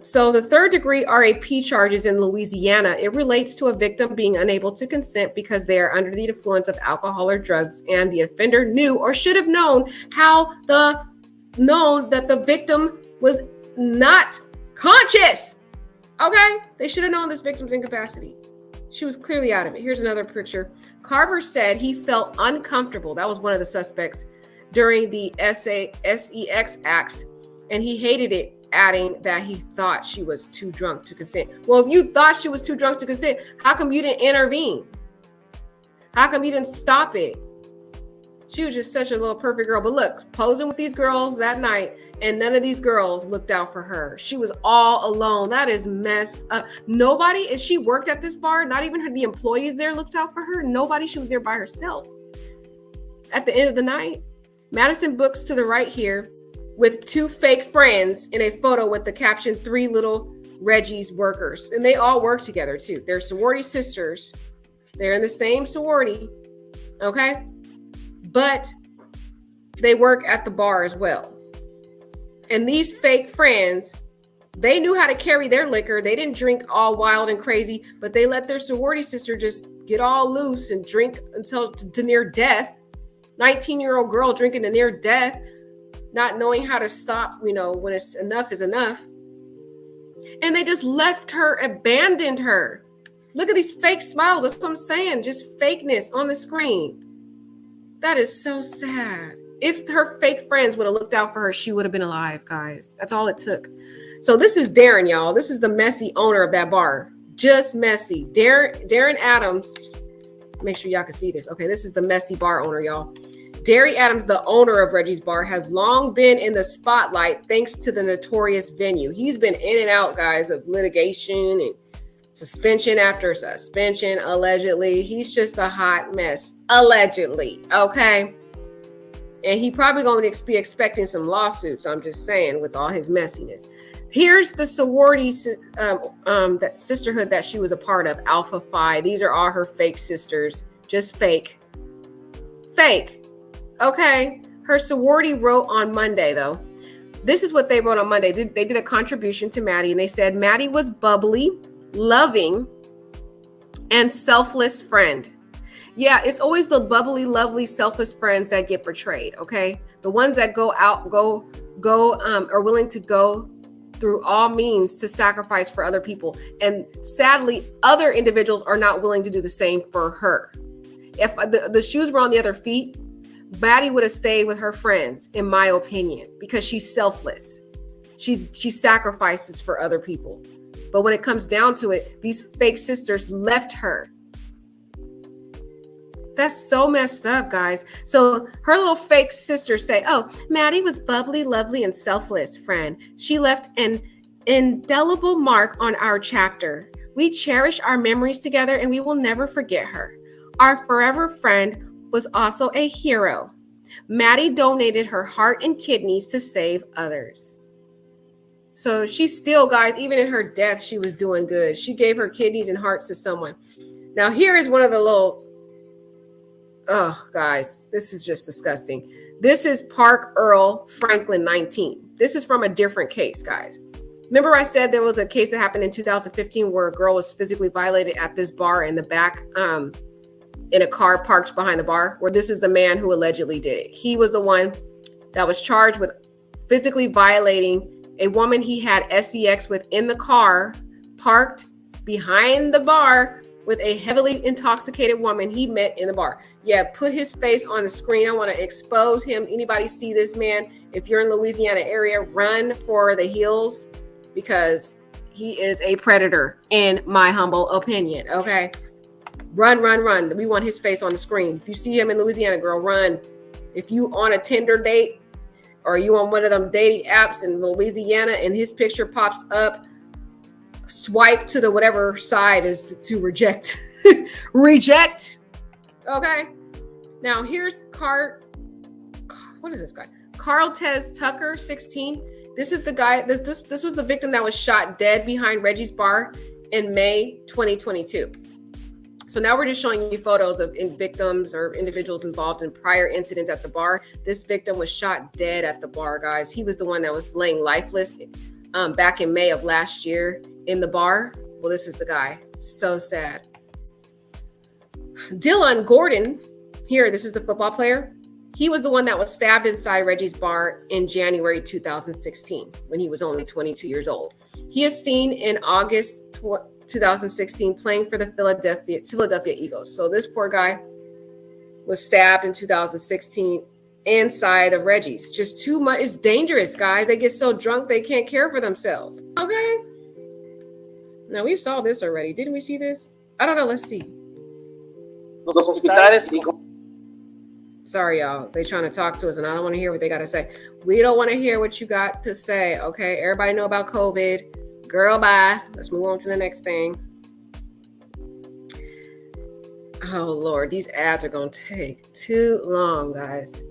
So the third degree RAPE charges in Louisiana, it relates to a victim being unable to consent because they are under the influence of alcohol or drugs, and the offender knew or should have known that the victim was not conscious. Okay, they should have known this victim's incapacity. She was clearly out of it. Here's another picture. Carver said he felt uncomfortable. That was one of the suspects during the SEX acts. And he hated it, adding that he thought she was too drunk to consent. Well, if you thought she was too drunk to consent, how come you didn't intervene? How come you didn't stop it? She was just such a little perfect girl. But look, posing with these girls that night, and none of these girls looked out for her. She was all alone. That is messed up. Nobody, and she worked at this bar, not even the employees there looked out for her. Nobody, she was there by herself. At the end of the night, Madison Brooks to the right here, with two fake friends in a photo with the caption, 3 little Reggie's workers. And they all work together too. They're sorority sisters. They're in the same sorority. Okay. But they work at the bar as well. And these fake friends, they knew how to carry their liquor. They didn't drink all wild and crazy, but they let their sorority sister just get all loose and drink until to near death. 19-year-old girl drinking to near death, not knowing how to stop, when it's enough is enough. And they just left her, abandoned her. Look at these fake smiles. That's what I'm saying. Just fakeness on the screen. That is so sad. If her fake friends would have looked out for her, she would have been alive, guys. That's all it took. So this is Darren, y'all. This is the messy owner of that bar. Just messy. Darren Adams. Make sure y'all can see this. Okay, this is the messy bar owner, y'all. Darry Adams, the owner of Reggie's Bar, has long been in the spotlight thanks to the notorious venue. He's been in and out, guys, of litigation and suspension after suspension, allegedly. He's just a hot mess, allegedly, okay? And he probably going to be expecting some lawsuits, I'm just saying, with all his messiness. Here's the sorority that sisterhood that she was a part of, Alpha Phi. These are all her fake sisters, just fake. Fake. Okay, her sorority wrote on Monday, though. This is what they wrote on Monday. They did a contribution to Maddie, and they said Maddie was bubbly, loving, and selfless friend. Yeah, it's always the bubbly, lovely, selfless friends that get betrayed, okay? The ones that are willing to go through all means to sacrifice for other people. And sadly, other individuals are not willing to do the same for her. If the shoes were on the other feet, Maddie would have stayed with her friends, in my opinion, because she's selfless. She sacrifices for other people. But when it comes down to it, these fake sisters left her. That's so messed up, guys. So her little fake sisters say, oh, Maddie was bubbly, lovely, and selfless friend. She left an indelible mark on our chapter. We cherish our memories together and we will never forget her. Our forever friend was also a hero. Maddie donated her heart and kidneys to save others. So she still, guys, even in her death, she was doing good. She gave her kidneys and hearts to someone. Now, here is one of the little, oh, guys, this is just disgusting. This is Park Earl Franklin 19. This is from a different case, guys. Remember I said there was a case that happened in 2015 where a girl was physically violated at this bar in the back in a car parked behind the bar, where this is the man who allegedly did it. He was the one that was charged with physically violating a woman he had sex with in the car, parked behind the bar with a heavily intoxicated woman he met in the bar. Yeah, put his face on the screen. I want to expose him. Anybody see this man? If you're in Louisiana area, run for the hills because he is a predator in my humble opinion, okay? Run, run, run. We want his face on the screen. If you see him in Louisiana, girl, run. If you on a Tinder date, or you on one of them dating apps in Louisiana and his picture pops up, swipe to the whatever side is to reject. Reject. Okay. Now here's what is this guy? Carl Tez Tucker, 16. This is the guy, this was the victim that was shot dead behind Reggie's bar in May 2022. So now we're just showing you photos of victims or individuals involved in prior incidents at the bar. This victim was shot dead at the bar, guys. He was the one that was laying lifeless back in May of last year in the bar. Well, this is the guy. So sad. Dylan Gordon, here, this is the football player. He was the one that was stabbed inside Reggie's bar in January 2016 when he was only 22 years old. He is seen in August 2016 playing for the Philadelphia Eagles. So this poor guy was stabbed in 2016 inside of Reggie's. Just too much. It's dangerous, guys. They get so drunk they can't care for themselves. Okay. Now we saw this already. Didn't we see this? I don't know. Let's see. Sorry, y'all. They trying to talk to us and I don't want to hear what they got to say. We don't want to hear what you got to say. Okay. Everybody know about COVID. Girl, bye. Let's move on to the next thing. Oh, Lord. These ads are going to take too long, guys.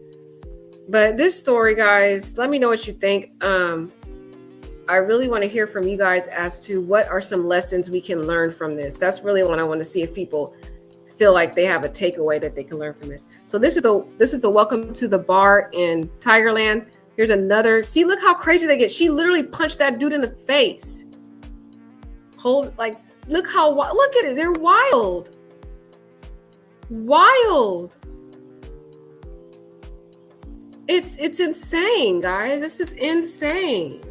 But this story, guys, let me know what you think. I really want to hear from you guys as to what are some lessons we can learn from this. That's really what I want to see, if people feel like they have a takeaway that they can learn from this. So this is the welcome to the bar in Tigerland. Here's another. See, look how crazy they get. She literally punched that dude in the face. Look at it. They're wild. Wild. It's insane, guys. This is insane.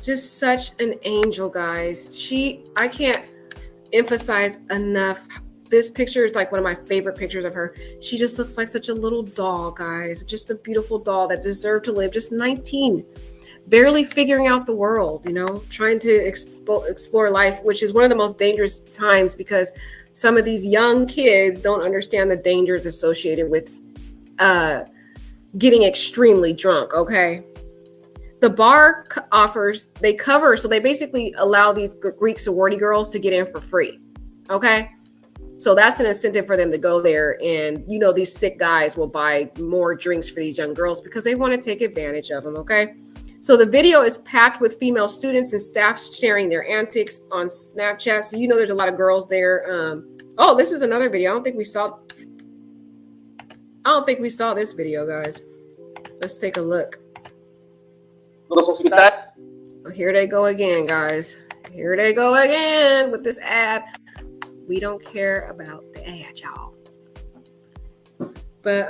Just such an angel, guys. I can't emphasize enough. This picture is like one of my favorite pictures of her. She just looks like such a little doll, guys. Just a beautiful doll that deserved to live. Just 19, barely figuring out the world, trying to explore life, which is one of the most dangerous times because some of these young kids don't understand the dangers associated with getting extremely drunk. Okay. The bar so they basically allow these Greek sorority girls to get in for free. Okay. So that's an incentive for them to go there. And, these sick guys will buy more drinks for these young girls because they want to take advantage of them. Okay. So the video is packed with female students and staff sharing their antics on Snapchat. So, there's a lot of girls there. This is another video. I don't think we saw this video, guys. Let's take a look. Oh, here they go again, guys. Here they go again with this ad. We don't care about the ad, y'all. But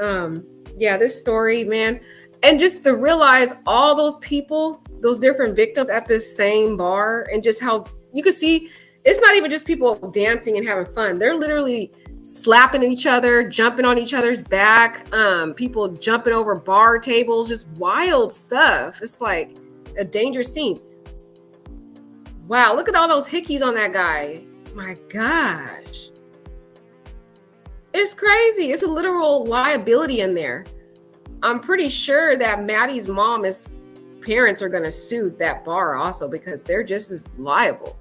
this story, man, and just to realize all those people, those different victims at this same bar, and just how you can see it's not even just people dancing and having fun. They're literally slapping each other, jumping on each other's back, people jumping over bar tables, just wild stuff. It's like a dangerous scene. Wow, look at all those hickeys on that guy. My gosh. It's crazy. It's a literal liability in there. I'm pretty sure that Maddie's parents are going to sue that bar also because they're just as liable.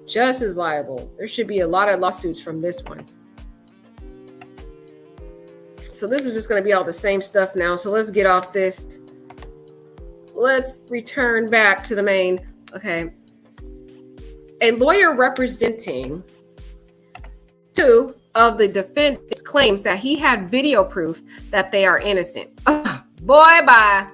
Just as liable. There should be a lot of lawsuits from this one. So this is just going to be all the same stuff now. So let's get off this. Let's return back to the main. Okay. A lawyer representing two of the defendants claims that he had video proof that they are innocent. Ugh, boy, bye.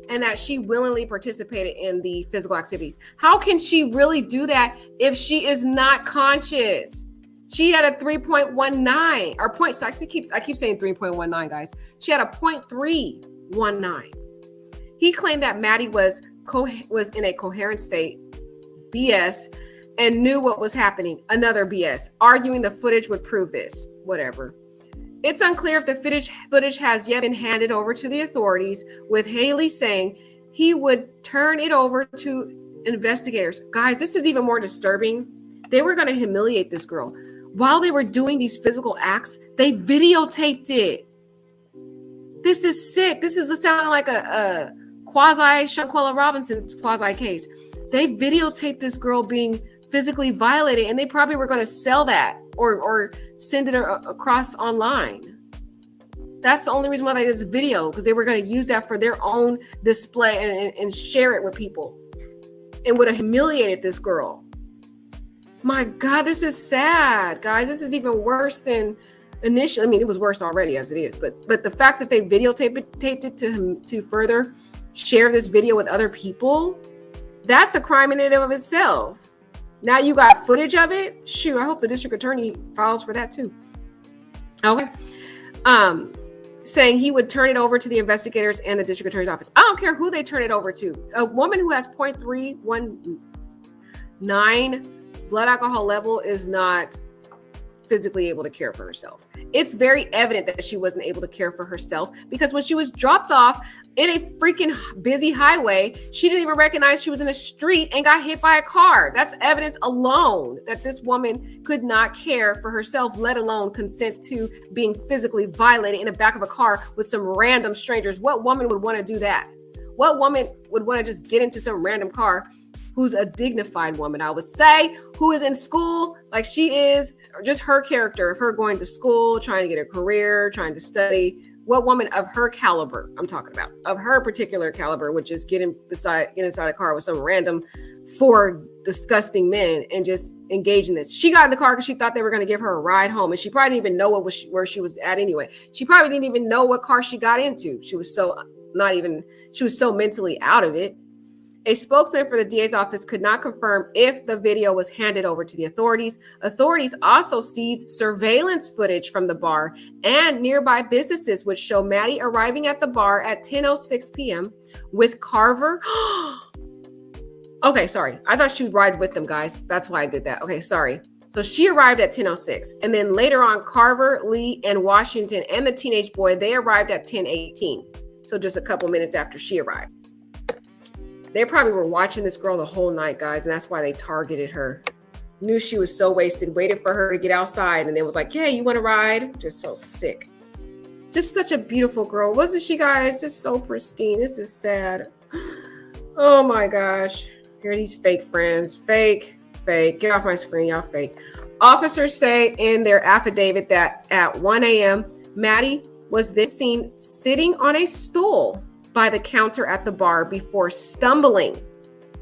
And that she willingly participated in the physical activities. How can she really do that if she is not conscious? She had a 3.19 or point. So I keep saying 3.19, guys. She had a 0.319. He claimed that Maddie was in a coherent state, BS, and knew what was happening. Another BS, arguing the footage would prove this. Whatever. It's unclear if the footage has yet been handed over to the authorities, with Haley saying he would turn it over to investigators. Guys, this is even more disturbing. They were going to humiliate this girl. While they were doing these physical acts, they videotaped it. This is sick. This is sounding like a quasi Shanquella Robinson quasi case. They videotaped this girl being physically violated, and they probably were going to sell that or send it across online. That's the only reason why they did this video, because they were going to use that for their own display and share it with people, and would have humiliated this girl. My God, this is sad, guys. This is even worse than initially. I mean, it was worse already as it is, but the fact that they videotaped it to further share this video with other people, that's a crime in and of itself. Now you got footage of it. Shoot, I hope the district attorney files for that too. Okay. Saying he would turn it over to the investigators and the district attorney's office. I don't care who they turn it over to. A woman who has 0.319 blood alcohol level is not physically able to care for herself. It's very evident that she wasn't able to care for herself, because when she was dropped off in a freaking busy highway, she didn't even recognize she was in a street and got hit by a car. That's evidence alone that this woman could not care for herself, let alone consent to being physically violated in the back of a car with some random strangers. What woman would want to do that? What woman would want to just get into some random car who's a dignified woman, I would say, who is in school like she is, or just her character of her going to school, trying to get a career, trying to study? What woman of her caliber, I'm talking about, of her particular caliber, would just get inside a car with some random 4 disgusting men and just engage in this? She got in the car because she thought they were going to give her a ride home, and she probably didn't even know where she was at anyway. She probably didn't even know what car she got into. She was so mentally out of it. A spokesman for the DA's office could not confirm if the video was handed over to the authorities. Authorities also seized surveillance footage from the bar and nearby businesses, which show Maddie arriving at the bar at 10:06 p.m. with Carver. Okay, sorry. I thought she would ride with them, guys. That's why I did that. Okay, sorry. So she arrived at 10:06. And then later on, Carver, Lee, and Washington and the teenage boy, they arrived at 10:18. So just a couple minutes after she arrived. They probably were watching this girl the whole night, guys, and that's why they targeted her. Knew she was so wasted, waited for her to get outside, and then was like, "Yeah, you want to ride?" Just so sick. Just such a beautiful girl. Wasn't she, guys? Just so pristine. This is sad. Oh my gosh. Here are these fake friends. Fake. Get off my screen, y'all fake. Officers say in their affidavit that at 1 a.m., Maddie was then seen sitting on a stool by the counter at the bar before stumbling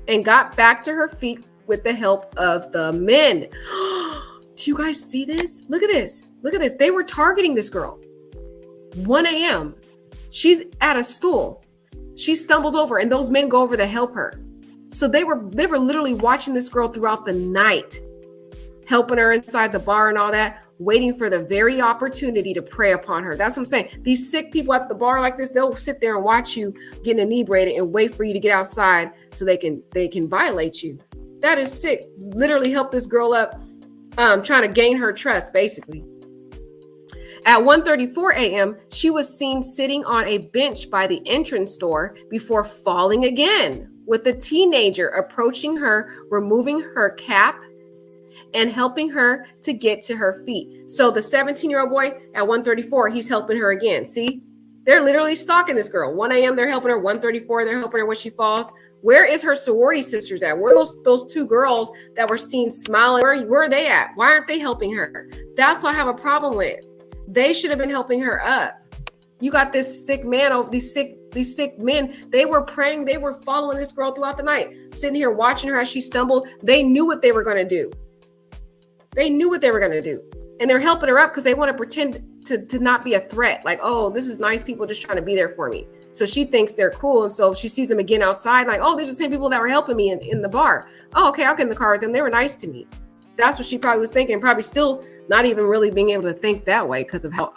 and got back to her feet with the help of the men. Do you guys see this? Look at this. Look at this. They were targeting this girl. 1 a.m. She's at a stool. She stumbles over and those men go over to help her. So they were literally watching this girl throughout the night, helping her inside the bar and all that, waiting for the very opportunity to prey upon her. That's what I'm saying. These sick people at the bar like this, they'll sit there and watch you get inebriated and wait for you to get outside so they can violate you. That is sick. Literally help this girl up, trying to gain her trust, basically. At 1:34 a.m., she was seen sitting on a bench by the entrance door before falling again, with the teenager approaching her, removing her cap and helping her to get to her feet. So the 17-year-old boy at 1:34, he's helping her again. See, they're literally stalking this girl. 1 a.m. they're helping her. 1:34 they're helping her when she falls. Where is her sorority sisters at? Where are those 2 girls that were seen smiling? Where are they at? Why aren't they helping her? That's what I have a problem with. They should have been helping her up. You got this sick man, these sick men. They were praying, they were following this girl throughout the night, sitting here watching her as she stumbled. They knew what they were going to do. And they're helping her up because they want to pretend to not be a threat. Like, oh, this is nice people just trying to be there for me. So she thinks they're cool. And so she sees them again outside, like, oh, these are the same people that were helping me in the bar. Oh, okay, I'll get in the car with them. They were nice to me. That's what she probably was thinking. Probably still not even really being able to think that way because of how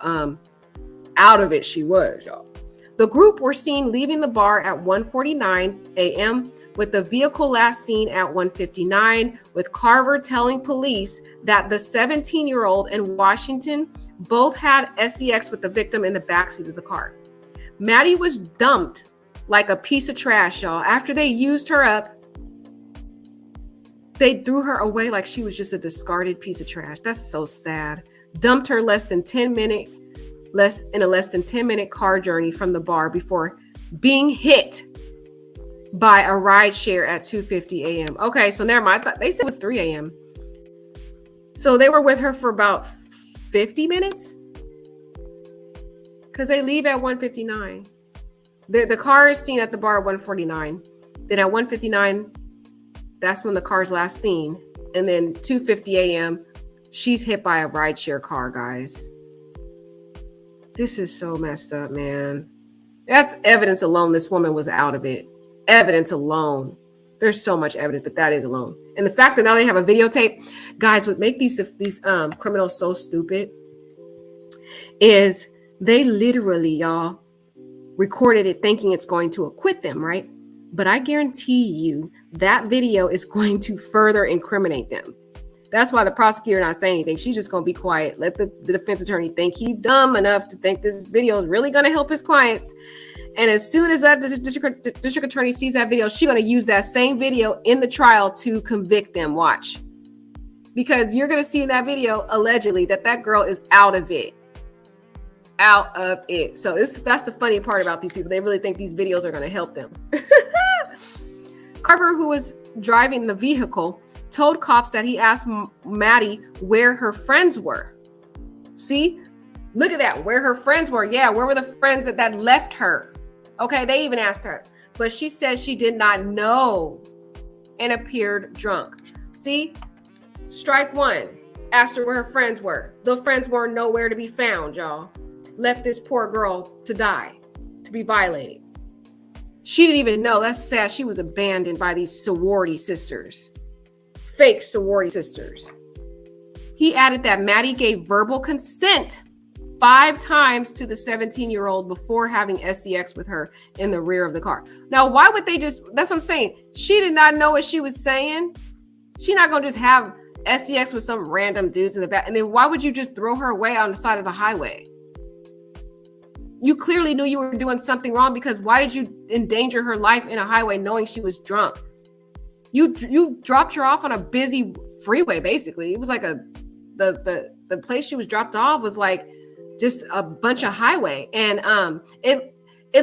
out of it she was, y'all. The group were seen leaving the bar at 1:49 a.m. with the vehicle last seen at 1:59, with Carver telling police that the 17-year-old and Washington both had sex with the victim in the backseat of the car. Maddie was dumped like a piece of trash, y'all. After they used her up, they threw her away like she was just a discarded piece of trash. That's so sad. Dumped her in a less than 10 minute car journey from the bar before being hit by a ride share at 2:50 a.m. Okay, so never mind. I thought they said it was 3 a.m. So they were with her for about 50 minutes because they leave at 1:59. The car is seen at the bar at 1:49. Then at 1:59, that's when the car's last seen. And then 2:50 a.m., she's hit by a rideshare car, guys. This is so messed up, man. That's evidence alone this woman was out of it. Evidence alone. There's so much evidence that is alone. And the fact that now they have a videotape, guys, what make these criminals so stupid is they literally, y'all, recorded it thinking it's going to acquit them, right? But I guarantee you that video is going to further incriminate them. That's why the prosecutor not saying anything. She's just going to be quiet. Let the defense attorney think he's dumb enough to think this video is really going to help his clients. And as soon as that district attorney sees that video, she's going to use that same video in the trial to convict them. Watch. Because you're going to see in that video, allegedly, that girl is out of it. Out of it. So that's the funny part about these people. They really think these videos are going to help them. Carver, who was driving the vehicle, told cops that he asked Maddie where her friends were. See? Look at that. Where her friends were. Yeah, where were the friends that left her? Okay, they even asked her. But she said she did not know and appeared drunk. See? Strike one. Asked her where her friends were. The friends were nowhere to be found, y'all. Left this poor girl to die, to be violated. She didn't even know. That's sad. She was abandoned by these sorority sisters. Fake sorority sisters. He added that Maddie gave verbal consent 5 times to the 17-year-old before having sex with her in the rear of the car. Now, why would they just, that's what I'm saying. She did not know what she was saying. She's not going to just have sex with some random dudes in the back. And then why would you just throw her away on the side of the highway? You clearly knew you were doing something wrong, because why did you endanger her life in a highway knowing she was drunk? You dropped her off on a busy freeway, basically. It was like the place she was dropped off was like just a bunch of highway. And it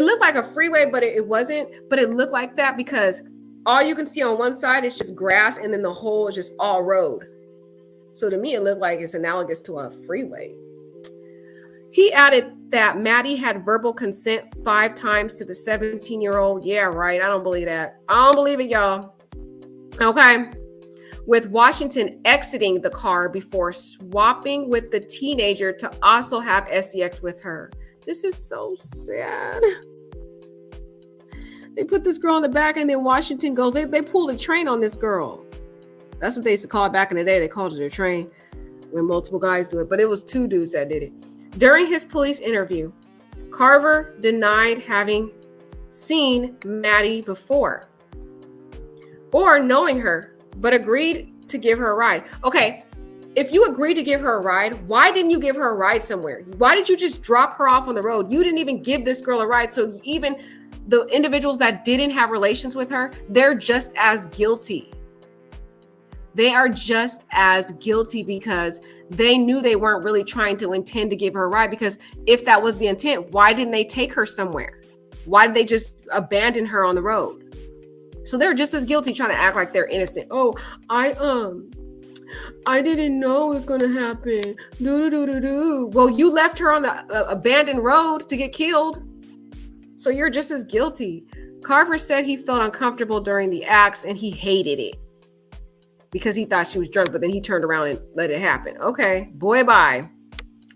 looked like a freeway, but it wasn't. But it looked like that because all you can see on one side is just grass, and then the whole is just all road. So to me, it looked like it's analogous to a freeway. He added that Maddie had verbal consent 5 times to the 17-year-old. Yeah, right. I don't believe that. I don't believe it, y'all. Okay. With Washington exiting the car before swapping with the teenager to also have sex with her. This is so sad. They put this girl in the back, and then Washington goes, they pulled a train on this girl. That's what they used to call it back in the day. They called it a train when multiple guys do it, but it was 2 dudes that did it. During his police interview, Carver denied having seen Maddie before or knowing her, but agreed to give her a ride. Okay, if you agreed to give her a ride, why didn't you give her a ride somewhere? Why did you just drop her off on the road? You didn't even give this girl a ride. So even the individuals that didn't have relations with her, they're just as guilty. They are just as guilty because they knew they weren't really trying to intend to give her a ride, because if that was the intent, why didn't they take her somewhere? Why did they just abandon her on the road? So they're just as guilty trying to act like they're innocent. Oh, I I didn't know it was going to happen. Well, you left her on the abandoned road to get killed. So you're just as guilty. Carver said he felt uncomfortable during the acts and he hated it because he thought she was drunk, but then he turned around and let it happen. Okay, boy, bye.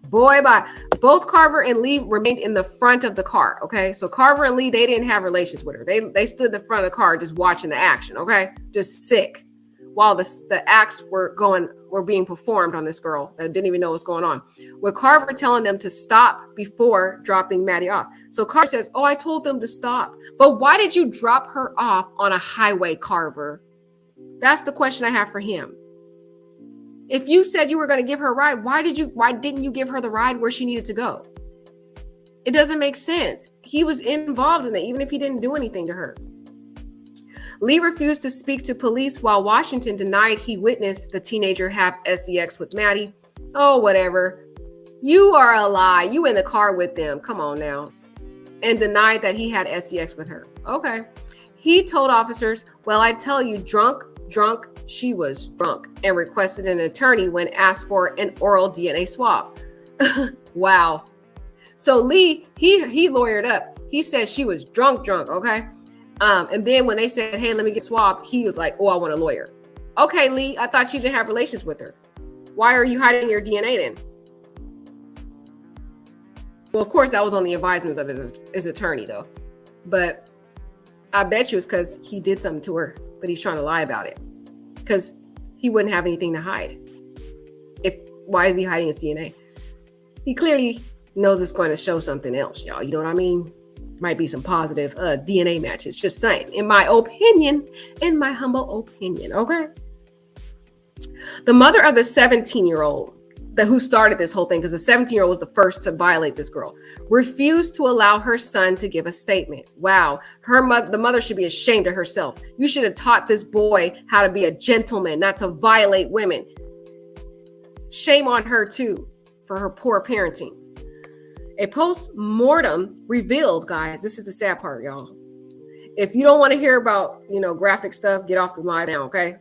Boy, bye. Both Carver and Lee remained in the front of the car. Okay, so Carver and Lee, they didn't have relations with her. They stood in the front of the car just watching the action. Okay, just sick while the acts were being performed on this girl that didn't even know what's going on. With Carver telling them to stop before dropping Maddie off. So Carver says, "Oh, I told them to stop, but why did you drop her off on a highway, Carver?" That's the question I have for him. If you said you were going to give her a ride, why didn't you give her the ride where she needed to go? It doesn't make sense. He was involved in it, even if he didn't do anything to her. Lee refused to speak to police while Washington denied he witnessed the teenager have sex with Maddie. Oh, whatever. You are a lie. You in the car with them. Come on now. And denied that he had sex with her. Okay. He told officers, "Well, I tell you, drunk, she was drunk," and requested an attorney when asked for an oral DNA swab. Wow. So Lee, he lawyered up. He said she was drunk, okay? And then when they said, "Hey, let me get swabbed," he was like, "Oh, I want a lawyer." Okay, Lee, I thought you didn't have relations with her. Why are you hiding your DNA then? Well, of course, that was on the advisement of his attorney, though. But I bet you it's because he did something to her, but he's trying to lie about it because he wouldn't have anything to hide. Why is he hiding his DNA? He clearly knows it's going to show something else, y'all. You know what I mean? Might be some positive DNA matches. Just saying, in my opinion, in my humble opinion, okay? The mother of the 17-year-old who started this whole thing, because the 17-year-old was the first to violate this girl, refused to allow her son to give a statement. Wow. The mother should be ashamed of herself. You should have taught this boy how to be a gentleman, not to violate women. Shame on her too for her poor parenting. A post-mortem revealed, guys, this is the sad part, y'all. If you don't want to hear about, graphic stuff, get off the line now, okay?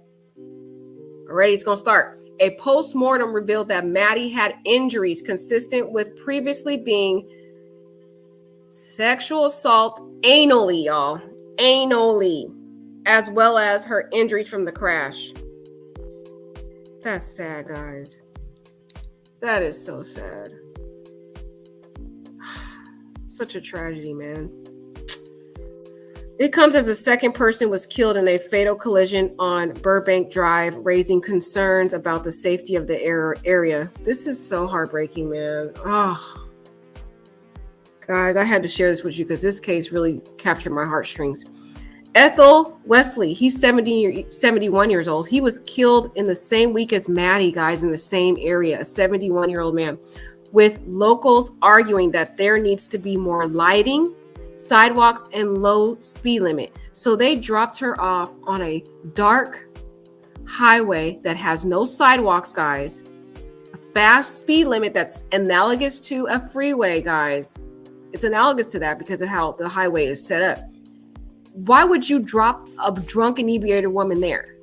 Already, it's going to start. A post-mortem revealed that Maddie had injuries consistent with previously being sexual assault anally, y'all. Anally. As well as her injuries from the crash. That's sad, guys. That is so sad. Such a tragedy, man. It comes as the second person was killed in a fatal collision on Burbank Drive, raising concerns about the safety of the area. This is so heartbreaking, man. Oh, guys, I had to share this with you because this case really captured my heartstrings. Ethel Wesley, he's 71 years old. He was killed in the same week as Maddie, guys, in the same area, a 71-year-old man, with locals arguing that there needs to be more lighting, sidewalks, and low speed limit. So they dropped her off on a dark highway that has no sidewalks, guys. A fast speed limit that's analogous to a freeway, guys. It's analogous to that because of how the highway is set up. Why would you drop a drunk and inebriated woman there?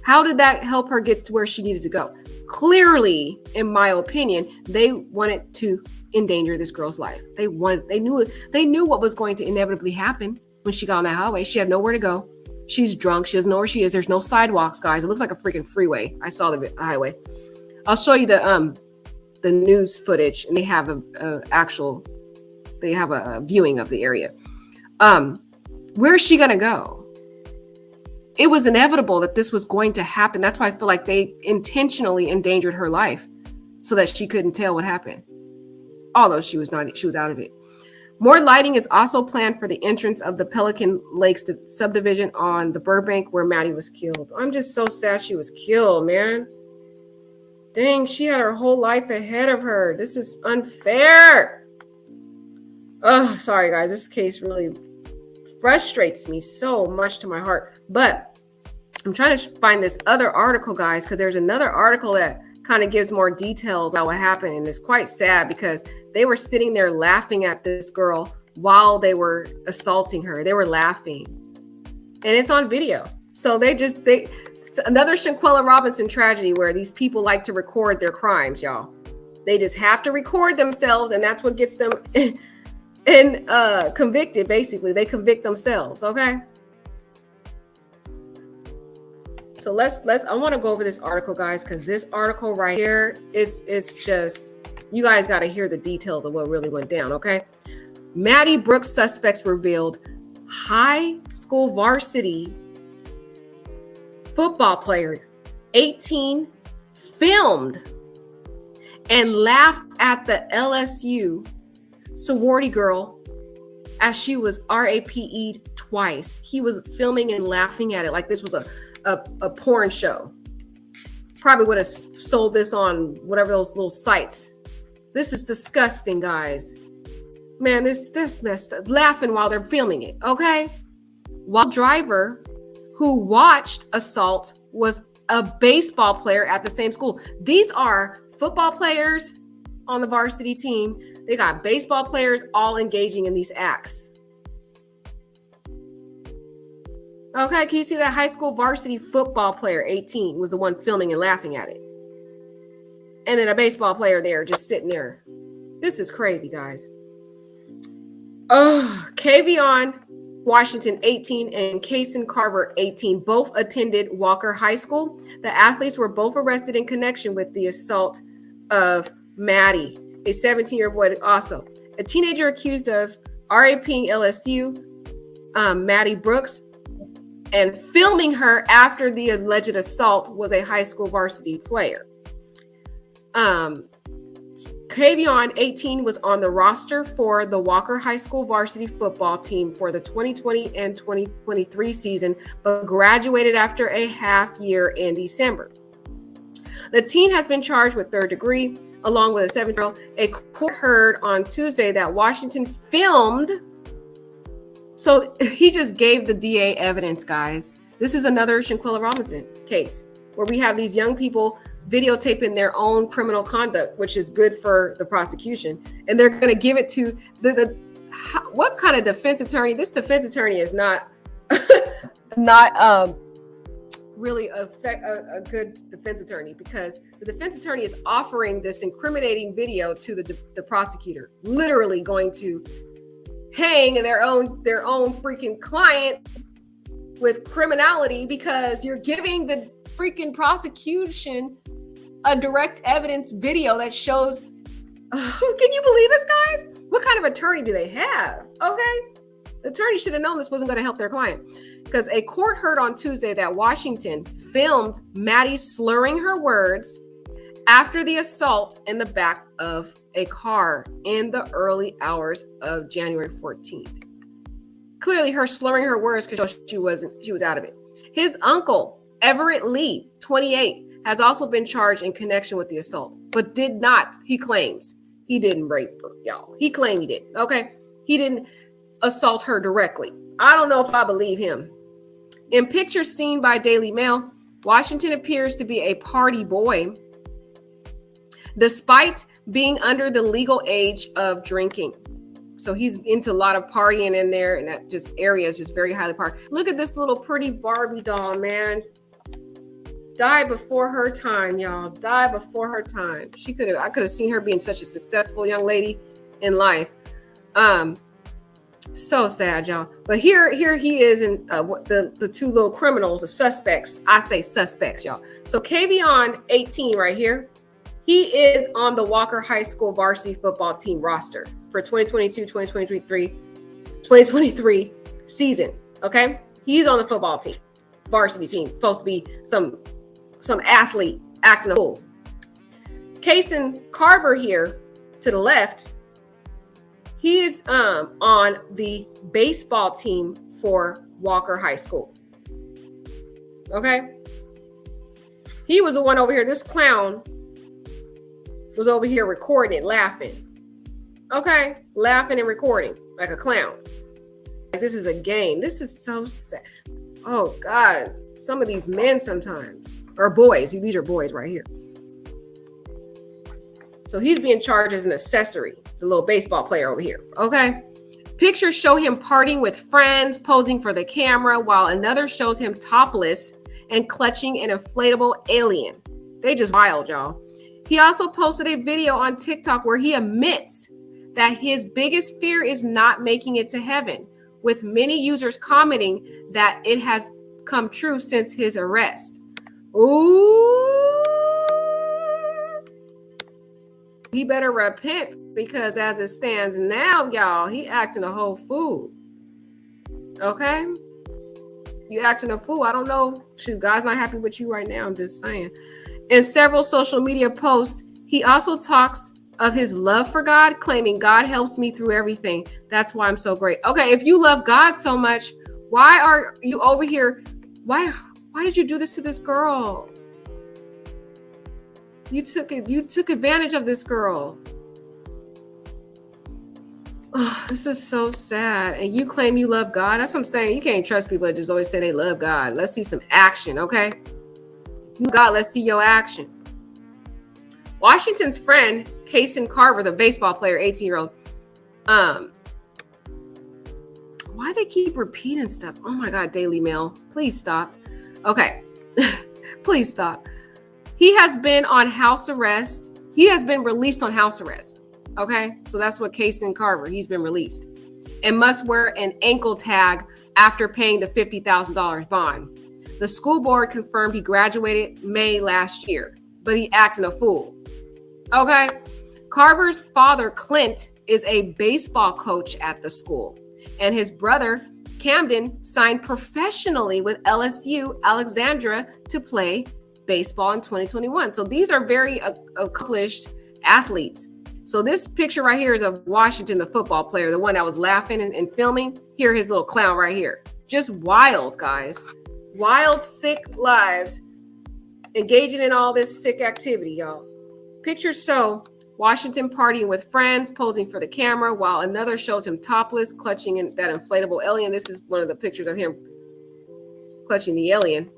How did that help her get to where she needed to go? Clearly, in my opinion, they wanted to endanger this girl's life. They knew what was going to inevitably happen when she got on that highway. She had nowhere to go. She's drunk. She doesn't know where she is. There's no sidewalks, guys. It looks like a freaking freeway. I saw the highway. I'll show you the news footage, and they have a viewing of the area. Where is she gonna go? It was inevitable that this was going to happen. That's why I feel like they intentionally endangered her life so that she couldn't tell what happened. Although she was out of it. More lighting is also planned for the entrance of the Pelican Lakes subdivision on the Burbank where Maddie was killed. I'm just so sad she was killed, man. Dang, she had her whole life ahead of her. This is unfair. Oh, sorry, guys. This case really frustrates me so much to my heart. But I'm trying to find this other article, guys, because there's another article that kind of gives more details about what happened. And it's quite sad because they were sitting there laughing at this girl while they were assaulting her. They were laughing. And it's on video. So another Shanquella Robinson tragedy where these people like to record their crimes, y'all. They just have to record themselves, and that's what gets them convicted. Basically, they convict themselves. Okay. So let's I want to go over this article, guys, because this article right here, it's just, you guys got to hear the details of what really went down. Okay. Maddie Brooks suspects revealed high school varsity football player, 18, filmed and laughed at the LSU sorority girl as she was RAPE'd twice. He was filming and laughing at it like this was a porn show. Probably would have sold this on whatever those little sites. This is disgusting, guys. Man, this messed up. Laughing while they're filming it, okay? While driver who watched assault was a baseball player at the same school. These are football players on the varsity team. They got baseball players all engaging in these acts. Okay, can you see that high school varsity football player, 18, was the one filming and laughing at it? And then a baseball player there just sitting there. This is crazy, guys. Oh, Kavion Washington, 18, and Kason Carver, 18, both attended Walker High School. The athletes were both arrested in connection with the assault of Maddie, a 17-year boy also. A teenager accused of RAPing LSU, Maddie Brooks, and filming her after the alleged assault was a high school varsity player. Kavion, 18, was on the roster for the Walker High School varsity football team for the 2020 and 2023 season, but graduated after a half year in December. The teen has been charged with third degree, along with a 7-year-old. A court heard on Tuesday that Washington filmed. So he just gave the DA evidence, guys. This is another Shanquella Robinson case where we have these young people videotaping their own criminal conduct, which is good for the prosecution. And they're going to give it to what kind of defense attorney? This defense attorney is not really a good defense attorney, because the defense attorney is offering this incriminating video to the prosecutor, literally going to hang their own freaking client with criminality because you're giving the freaking prosecution a direct evidence video that shows. Can you believe this, guys? What kind of attorney do they have? Okay. The attorney should have known this wasn't going to help their client, because a court heard on Tuesday that Washington filmed Maddie slurring her words after the assault in the back of a car in the early hours of January 14th. Clearly her slurring her words because she was out of it. His uncle, Everett Lee, 28, has also been charged in connection with the assault, but he claims he didn't rape her, y'all. He claimed he didn't, okay? He didn't assault her directly. I don't know if I believe him. In pictures seen by Daily Mail, Washington appears to be a party boy, despite being under the legal age of drinking. So he's into a lot of partying in there, and that just area is just very highly parked. Look at this little pretty Barbie doll, man. Died before her time, y'all. Died before her time. I could have seen her being such a successful young lady in life. So sad, y'all. But here he is in the two little criminals, the suspects. I say suspects, y'all. So Kavion, 18, right here. He is on the Walker High School varsity football team roster for 2022-2023 season. Okay, he's on the football team, varsity team. Supposed to be some athlete acting a fool. Kason Carver here to the left. He is on the baseball team for Walker High School. Okay, he was the one over here. This clown was over here recording it, laughing. Okay, laughing and recording like a clown. Like this is a game. This is so sad. Oh God, some of these men sometimes, or boys. These are boys right here. So he's being charged as an accessory, the little baseball player over here. Okay. Pictures show him partying with friends, posing for the camera, while another shows him topless and clutching an inflatable alien. They just wild, y'all. He also posted a video on TikTok where he admits that his biggest fear is not making it to heaven, with many users commenting that it has come true since his arrest. Ooh. He better repent, because as it stands now, y'all, he acting a whole fool. Okay? You acting a fool. I don't know. Shoot, God's not happy with you right now. I'm just saying. In several social media posts, he also talks of his love for God, claiming God helps me through everything. That's why I'm so great. Okay, if you love God so much, why are you over here? Why did you do this to this girl? You took advantage of this girl. Oh, this is so sad. And you claim you love God. That's what I'm saying. You can't trust people that just always say they love God. Let's see some action, okay? You God, let's see your action. Washington's friend, Kason Carver, the baseball player, 18-year-old. Why they keep repeating stuff? Oh my God, Daily Mail. Please stop. Okay. Please stop. He has been on house arrest. He has been released on house arrest. Okay. So that's what Kason Carver, he's been released and must wear an ankle tag after paying the $50,000 bond. The school board confirmed he graduated May last year, but he acting a fool. Okay. Carver's father, Clint, is a baseball coach at the school, and his brother, Camden, signed professionally with LSU Alexandria to play baseball in 2021. So these are very accomplished athletes. So this picture right here is of Washington, the football player, the one that was laughing and filming. Here, his little clown right here. Just wild, guys. Wild, sick lives, engaging in all this sick activity, y'all. Pictures show Washington partying with friends, posing for the camera, while another shows him topless, clutching in that inflatable alien. This is one of the pictures of him clutching the alien.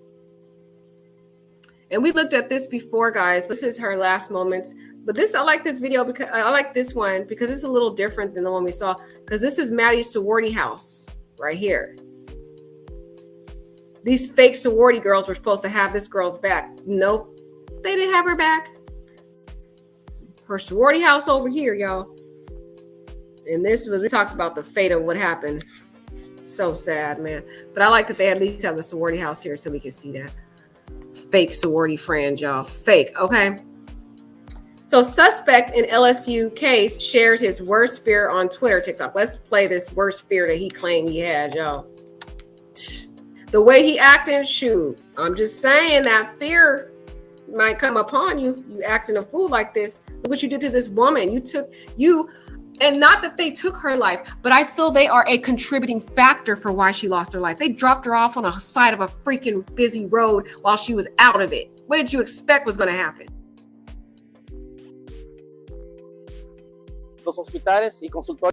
And we looked at this before, guys. This is her last moments. But this, I like this video because I like this one because it's a little different than the one we saw. Because this is Maddie's sorority house right here. These fake sorority girls were supposed to have this girl's back. Nope, they didn't have her back. Her sorority house over here, y'all. And this was, we talked about the fate of what happened. So sad, man. But I like that they at least have the sorority house here so we can see that. Fake sorority friends, y'all. Fake, okay? So suspect in LSU case shares his worst fear on Twitter, TikTok. Let's play this worst fear that he claimed he had, y'all. The way he acting, shoot. I'm just saying that fear might come upon you. You acting a fool like this. Look what you did to this woman. And not that they took her life, but I feel they are a contributing factor for why she lost her life. They dropped her off on the side of a freaking busy road while she was out of it. What did you expect was going to happen? Los hospitales y consultorios.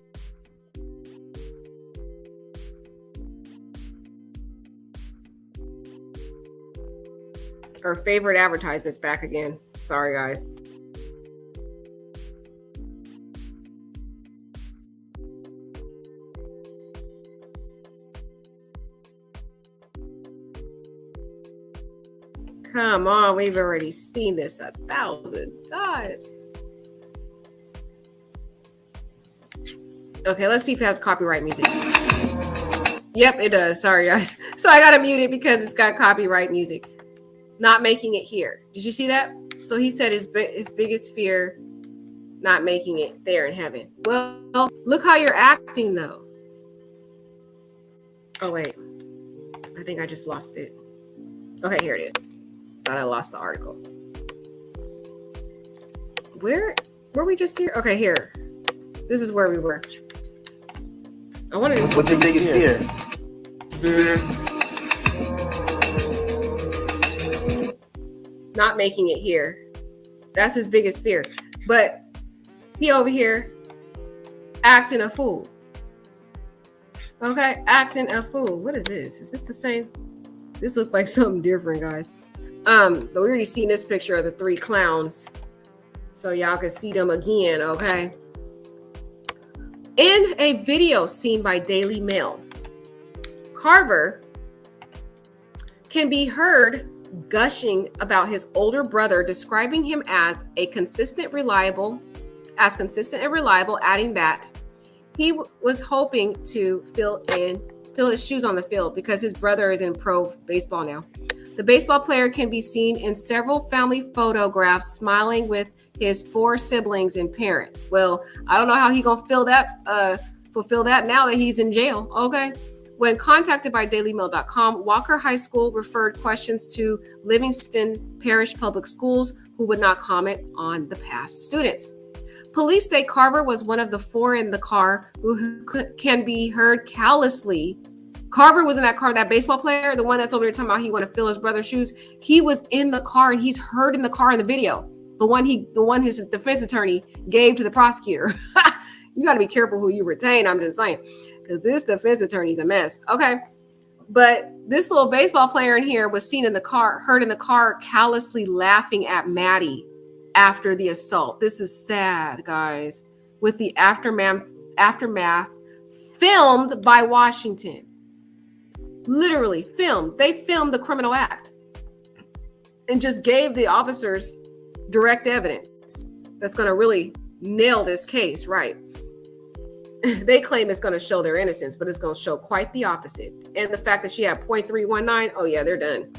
Her favorite advertisement's back again. Sorry, guys. Come on, we've already seen this 1,000 times. Okay, let's see if it has copyright music. Yep, it does. Sorry, guys. So I gotta mute it because it's got copyright music. Not making it here. Did you see that? So he said his biggest fear, not making it there in heaven. Well, look how you're acting, though. Oh, wait. I think I just lost it. Okay, here it is. Thought I lost the article. Where were we just here? Okay, here. This is where we were. I wanted to. What's your biggest fear? Not making it here. That's his biggest fear. But he over here acting a fool. Okay, acting a fool. What is this? Is this the same? This looks like something different, guys. But we already seen this picture of the 3 clowns. So y'all can see them again, okay? In a video seen by Daily Mail, Carver can be heard gushing about his older brother, describing him as consistent and reliable, adding that he was hoping to fill his shoes on the field because his brother is in pro baseball now. The baseball player can be seen in several family photographs smiling with his 4 siblings and parents. Well, I don't know how he gonna fulfill that now that he's in jail. Okay. When contacted by dailymail.com, Walker High School referred questions to Livingston Parish Public Schools, who would not comment on the past students. Police say Carver was one of the 4 in the car who can be heard callously. Carver was in that car, that baseball player, the one that's over there talking about he want to fill his brother's shoes. He was in the car and he's heard in the car in the video. The one his defense attorney gave to the prosecutor. You got to be careful who you retain. I'm just saying, because this defense attorney's a mess. Okay. But this little baseball player in here was seen in the car, heard in the car, callously laughing at Maddie after the assault. This is sad, guys. With the aftermath filmed by Washington. Literally filmed. They filmed the criminal act and just gave the officers direct evidence that's going to really nail this case, right? They claim it's going to show their innocence, but it's going to show quite the opposite. And the fact that she had 0.319, oh yeah, they're done.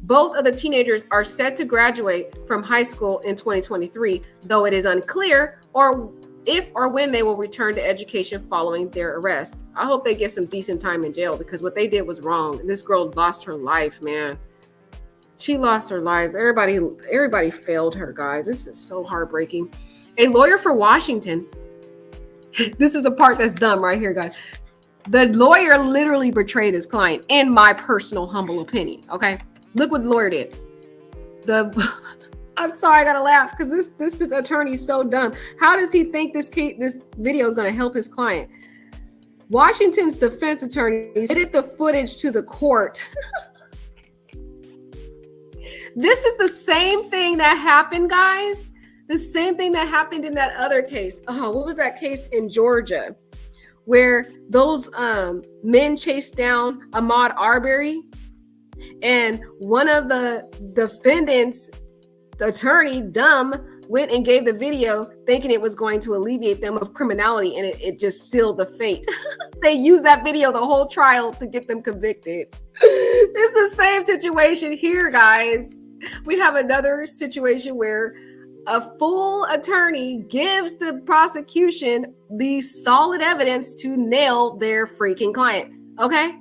Both of the teenagers are set to graduate from high school in 2023, though it is unclear if or when they will return to education following their arrest. I hope they get some decent time in jail, because what they did was wrong. This girl lost her life, man. She lost her life. Everybody failed her, guys. This is so heartbreaking. A lawyer for Washington. This is the part that's dumb right here, guys. The lawyer literally betrayed his client, in my personal humble opinion. Okay, look what the lawyer did. I'm sorry, I gotta laugh because this attorney is so dumb. How does he think this video is gonna help his client? Washington's defense attorney submitted the footage to the court. This is the same thing that happened, guys. The same thing that happened in that other case. Oh, what was that case in Georgia where those men chased down Ahmaud Arbery, and one of the defendants, the attorney, dumb, went and gave the video thinking it was going to alleviate them of criminality, and it just sealed the fate. They used that video the whole trial to get them convicted. It's the same situation here, guys. We have another situation where a full attorney gives the prosecution the solid evidence to nail their freaking client. Okay?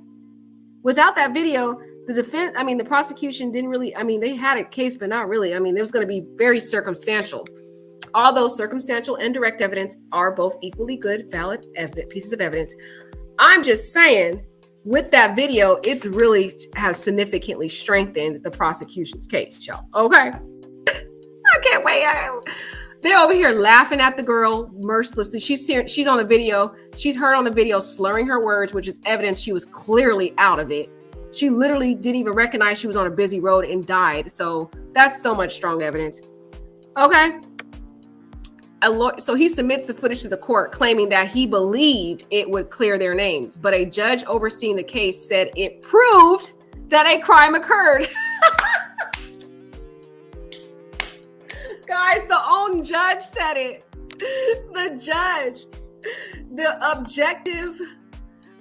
Without that video, the prosecution didn't really, they had a case, but not really. It was going to be very circumstantial. Although circumstantial and direct evidence are both equally good, valid pieces of evidence. I'm just saying, with that video, it's really has significantly strengthened the prosecution's case, y'all. Okay? I can't wait. They're over here laughing at the girl mercilessly. She's on the video. She's heard on the video slurring her words, which is evidence she was clearly out of it. She literally didn't even recognize she was on a busy road and died. So that's so much strong evidence. Okay. So he submits the footage to the court, claiming that he believed it would clear their names. But a judge overseeing the case said it proved that a crime occurred. Guys, the own judge said it. The judge, the objective,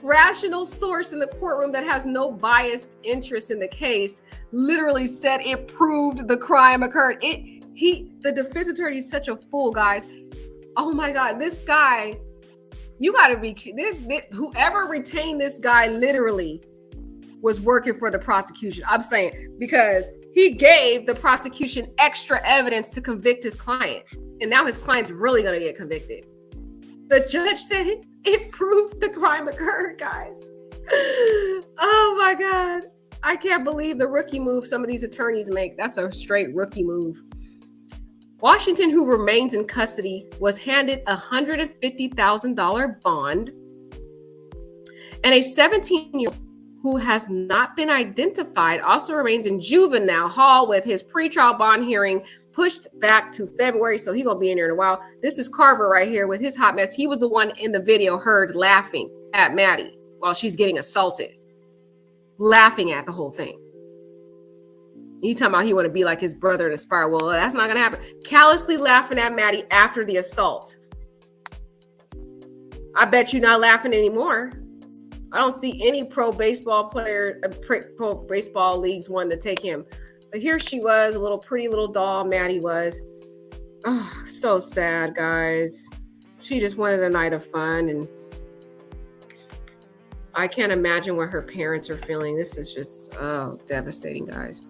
rational source in the courtroom that has no biased interest in the case, literally said it proved the crime occurred. The defense attorney is such a fool, guys. Oh my God, this guy, you gotta be, whoever retained this guy literally was working for the prosecution. I'm saying, because he gave the prosecution extra evidence to convict his client. And now his client's really gonna get convicted. The judge said it proved the crime occurred, guys. Oh my God. I can't believe the rookie move some of these attorneys make. That's a straight rookie move. Washington, who remains in custody, was handed a $150,000 bond. And a 17-year-old who has not been identified also remains in juvenile hall with his pretrial bond hearing pushed back to February. So he's going to be in here in a while. This is Carver right here with his hot mess. He was the one in the video heard laughing at Maddie while she's getting assaulted. Laughing at the whole thing. He talking about he want to be like his brother and aspire. Well, that's not going to happen. Callously laughing at Maddie after the assault. I bet you're not laughing anymore. I don't see any pro baseball leagues wanting to take him. But here she was, a little pretty little doll, Maddie was. Oh, so sad, guys. She just wanted a night of fun, and I can't imagine what her parents are feeling. This is just devastating, guys.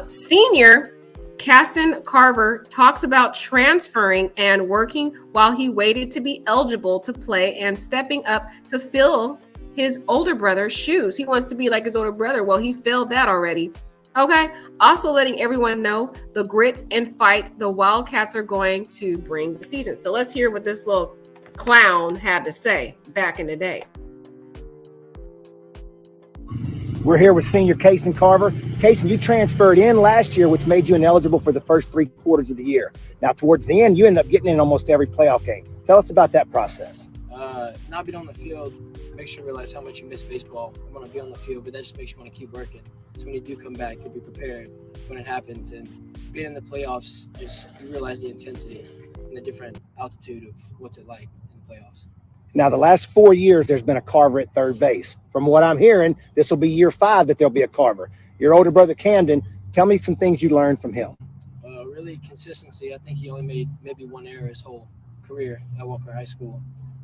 Senior Casson Carver talks about transferring and working while he waited to be eligible to play and stepping up to fill his older brother's shoes. He wants to be like his older brother. Well, he failed that already. Okay. Also letting everyone know the grit and fight the Wildcats are going to bring the season. So let's hear what this little clown had to say back in the day. We're here with senior Casson Carver. Casson, you transferred in last year, which made you ineligible for the first 3 quarters of the year. Now, towards the end, you ended up getting in almost every playoff game. Tell us about that process. Not being on the field makes you realize how much you miss baseball. I want to be on the field, but that just makes you want to keep working. So when you do come back, you'll be prepared when it happens. And being in the playoffs, just you realize the intensity and the different altitude of what's it like in the playoffs. Now, the last 4 years, there's been a Carver at third base. From what I'm hearing, this will be year 5 that there'll be a Carver. Your older brother, Camden, tell me some things you learned from him. Really consistency. I think he only made maybe 1 error his whole career at Walker High School.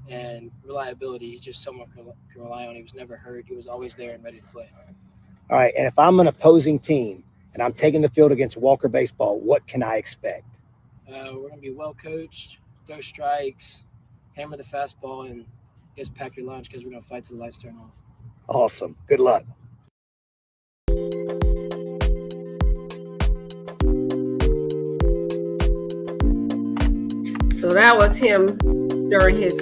And reliability, he's just someone can rely on. He was never hurt. He was always there and ready to play. All right, and if I'm an opposing team and I'm taking the field against Walker baseball, what can I expect? We're going to be well coached, throw strikes, hammer the fastball, and just pack your lunch because we're going to fight till the lights turn off. Awesome. Good luck. So that was him during his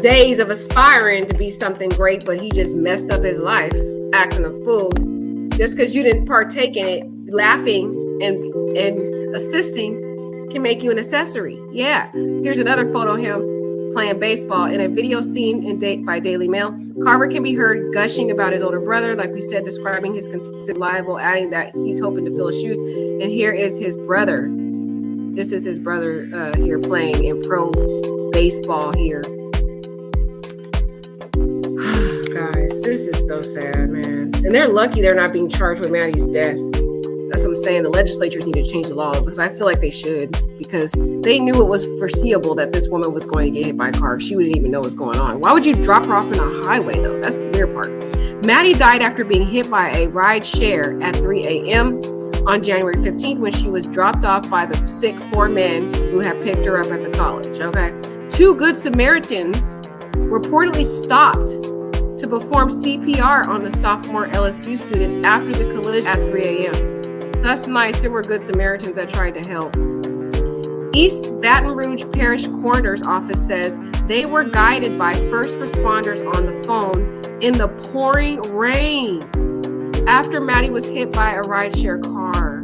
days of aspiring to be something great, but he just messed up his life acting a fool. Just because you didn't partake in it, laughing and assisting can make you an accessory. Yeah. Here's another photo of him playing baseball in a video seen by Daily Mail. Carver can be heard gushing about his older brother, like we said, describing his consistent liable, adding that he's hoping to fill his shoes. And here is his brother. This is his brother here playing in pro baseball here. Guys, this is so sad, man. And they're lucky they're not being charged with Maddie's death. That's what I'm saying. The legislatures need to change the law because I feel like they should, because they knew it was foreseeable that this woman was going to get hit by a car. She wouldn't even know what's going on. Why would you drop her off in a highway, though? That's the weird part. Maddie died after being hit by a ride share at 3 a.m. on January 15th when she was dropped off by the sick 4 men who had picked her up at the college. Okay. 2 Good Samaritans reportedly stopped to perform CPR on the sophomore LSU student after the collision at 3 a.m. That's nice. There were Good Samaritans that tried to help. East Baton Rouge Parish Coroner's Office says they were guided by first responders on the phone in the pouring rain after Maddie was hit by a rideshare car.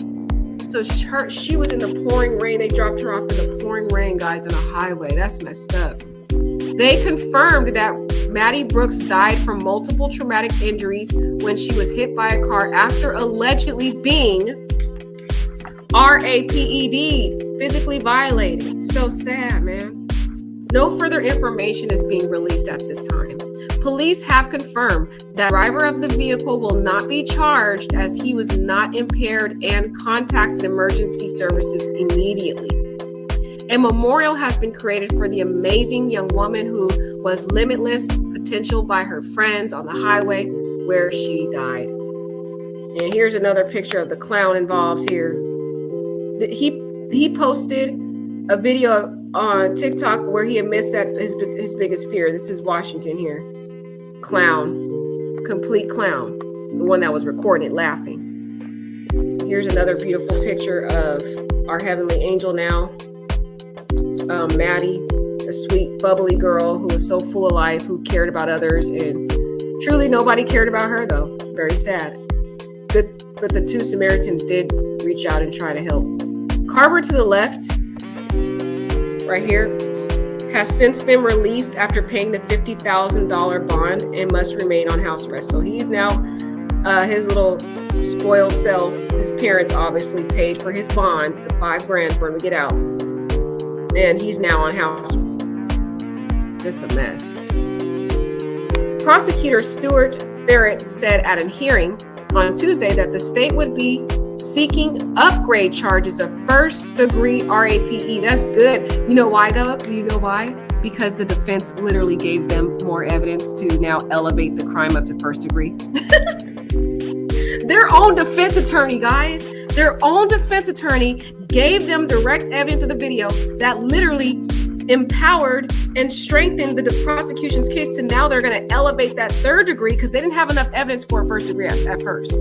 So she was in the pouring rain. They dropped her off in the pouring rain, guys, on a highway. That's messed up. They confirmed that Maddie Brooks died from multiple traumatic injuries when she was hit by a car after allegedly being RAPED, physically violated. So sad, man. No further information is being released at this time. Police have confirmed that the driver of the vehicle will not be charged as he was not impaired and contacted emergency services immediately. A memorial has been created for the amazing young woman who was limitless potential by her friends on the highway where she died. And here's another picture of the clown involved here. He posted a video on TikTok where he admits that his biggest fear. This is Washington here. Clown, complete clown, the one that was recorded laughing. Here's another beautiful picture of our heavenly angel now. Maddie, a sweet, bubbly girl who was so full of life, who cared about others, and truly nobody cared about her, though. Very sad. Good, but the 2 Samaritans did reach out and try to help. Carver to the left, right here, has since been released after paying the $50,000 bond and must remain on house arrest. So he's now, his little spoiled self. His parents obviously paid for his bond, the $5,000 for him to get out. And he's now on house. Just a mess. Prosecutor Stuart Barrett said at a hearing on Tuesday that the state would be seeking upgrade charges of first-degree RAPE. That's good. You know why, though? You know why? Because the defense literally gave them more evidence to now elevate the crime up to first degree. Their own defense attorney, guys, their own defense attorney gave them direct evidence of the video that literally empowered and strengthened the prosecution's case. And now they're going to elevate that third degree because they didn't have enough evidence for a first degree at first.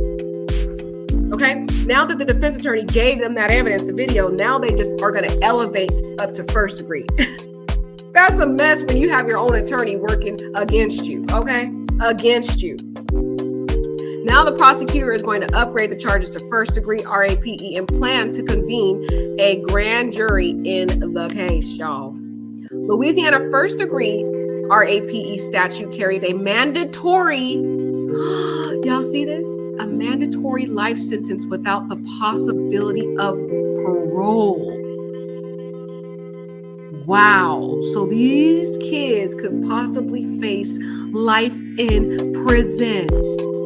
Okay, now that the defense attorney gave them that evidence, the video, now they just are going to elevate up to first degree. That's a mess when you have your own attorney working against you, okay? Against you. Now the prosecutor is going to upgrade the charges to first degree RAPE and plan to convene a grand jury in the case, y'all. Louisiana first degree RAPE statute carries a mandatory, y'all see this? A mandatory life sentence without the possibility of parole. Wow. So these kids could possibly face life in prison,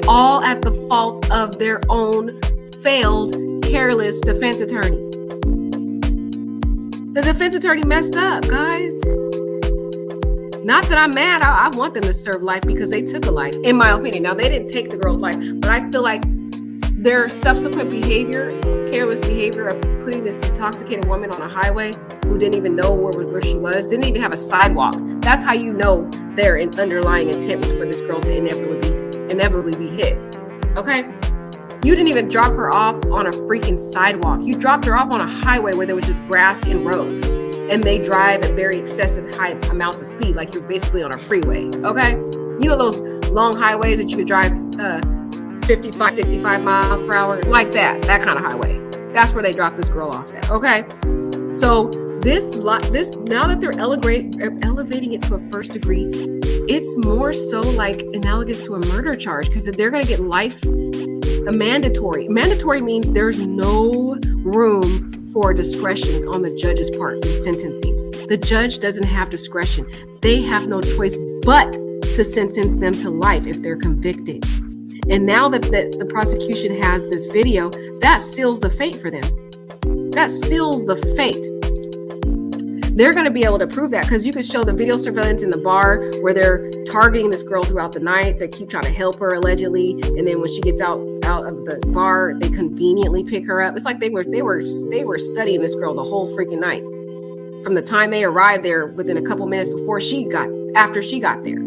all at the fault of their own failed, careless defense attorney. The defense attorney messed up, guys. Not that I'm mad. I want them to serve life because they took a life, in my opinion. Now, they didn't take the girl's life, but I feel like their subsequent behavior, careless behavior of putting this intoxicated woman on a highway who didn't even know where she was, didn't even have a sidewalk. That's how you know their underlying intent was for this girl to inevitably be hit. Okay? You didn't even drop her off on a freaking sidewalk. You dropped her off on a highway where there was just grass and road. And they drive at very excessive high amounts of speed, like you're basically on a freeway, okay? You know those long highways that you could drive 55, 65 miles per hour? Like that kind of highway. That's where they dropped this girl off at, okay? So this now that they're elevating it to a first degree, it's more so like analogous to a murder charge because they're going to get life, a mandatory. Mandatory means there's no room for discretion on the judge's part in sentencing. The judge doesn't have discretion. They have no choice but to sentence them to life if they're convicted. And now that the prosecution has this video, that seals the fate for them. That seals the fate. They're going to be able to prove that because you could show the video surveillance in the bar where they're targeting this girl throughout the night. They keep trying to help her allegedly, and then when she gets out of the bar, they conveniently pick her up. It's like they were studying this girl the whole freaking night, from the time they arrived there within a couple minutes after she got there.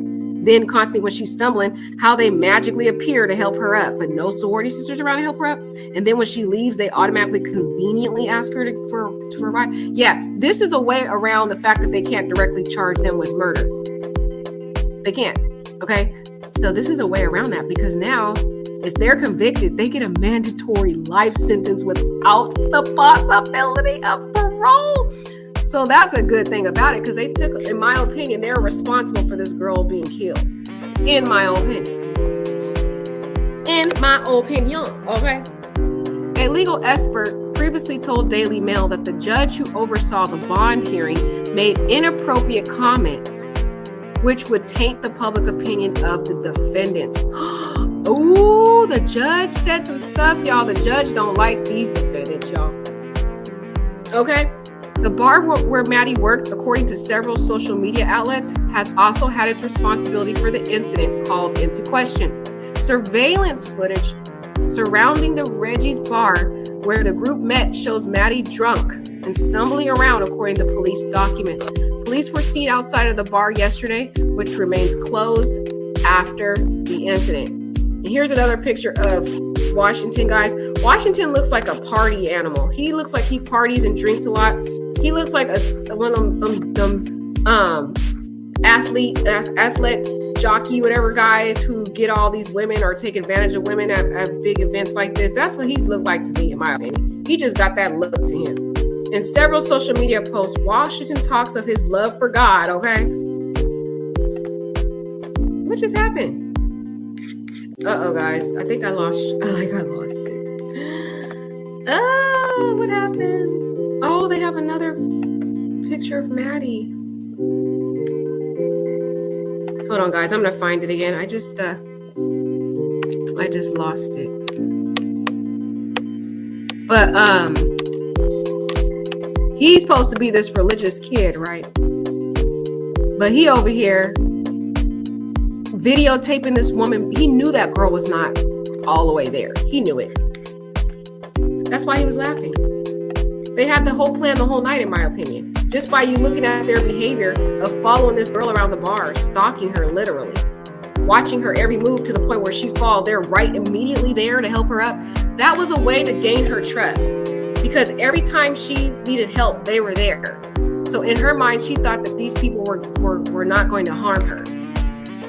Then constantly when she's stumbling, how they magically appear to help her up, but no sorority sisters around to help her up. And then when she leaves, they automatically conveniently ask her for a ride. Yeah, this is a way around the fact that they can't directly charge them with murder. They can't, okay? So this is a way around that because now if they're convicted, they get a mandatory life sentence without the possibility of parole. So that's a good thing about it because they took, in my opinion, they're responsible for this girl being killed. In my opinion. In my opinion, okay? A legal expert previously told Daily Mail that the judge who oversaw the bond hearing made inappropriate comments, which would taint the public opinion of the defendants. Oh, the judge said some stuff, y'all. The judge don't like these defendants, y'all. Okay? The bar where Maddie worked, according to several social media outlets, has also had its responsibility for the incident called into question. Surveillance footage surrounding the Reggie's bar where the group met shows Maddie drunk and stumbling around, according to police documents. Police were seen outside of the bar yesterday, which remains closed after the incident. And here's another picture of Washington, guys. Washington looks like a party animal. He looks like he parties and drinks a lot. He looks like one of them athlete jockey, whatever guys who get all these women or take advantage of women at big events like this. That's what he's looked like to me, in my opinion. He just got that look to him. In several social media posts, Washington talks of his love for God, okay? What just happened? Uh-oh, guys. I think I lost it. Oh, what happened? Oh, they have another picture of Maddie. Hold on, guys. I'm gonna find it again. I just lost it. But he's supposed to be this religious kid, right? But he over here videotaping this woman. He knew that girl was not all the way there. He knew it. That's why he was laughing. They had the whole plan the whole night, in my opinion. Just by you looking at their behavior of following this girl around the bar, stalking her literally, watching her every move to the point where she falls, they're right immediately there to help her up. That was a way to gain her trust, because every time she needed help, they were there. So in her mind, she thought that these people were not going to harm her.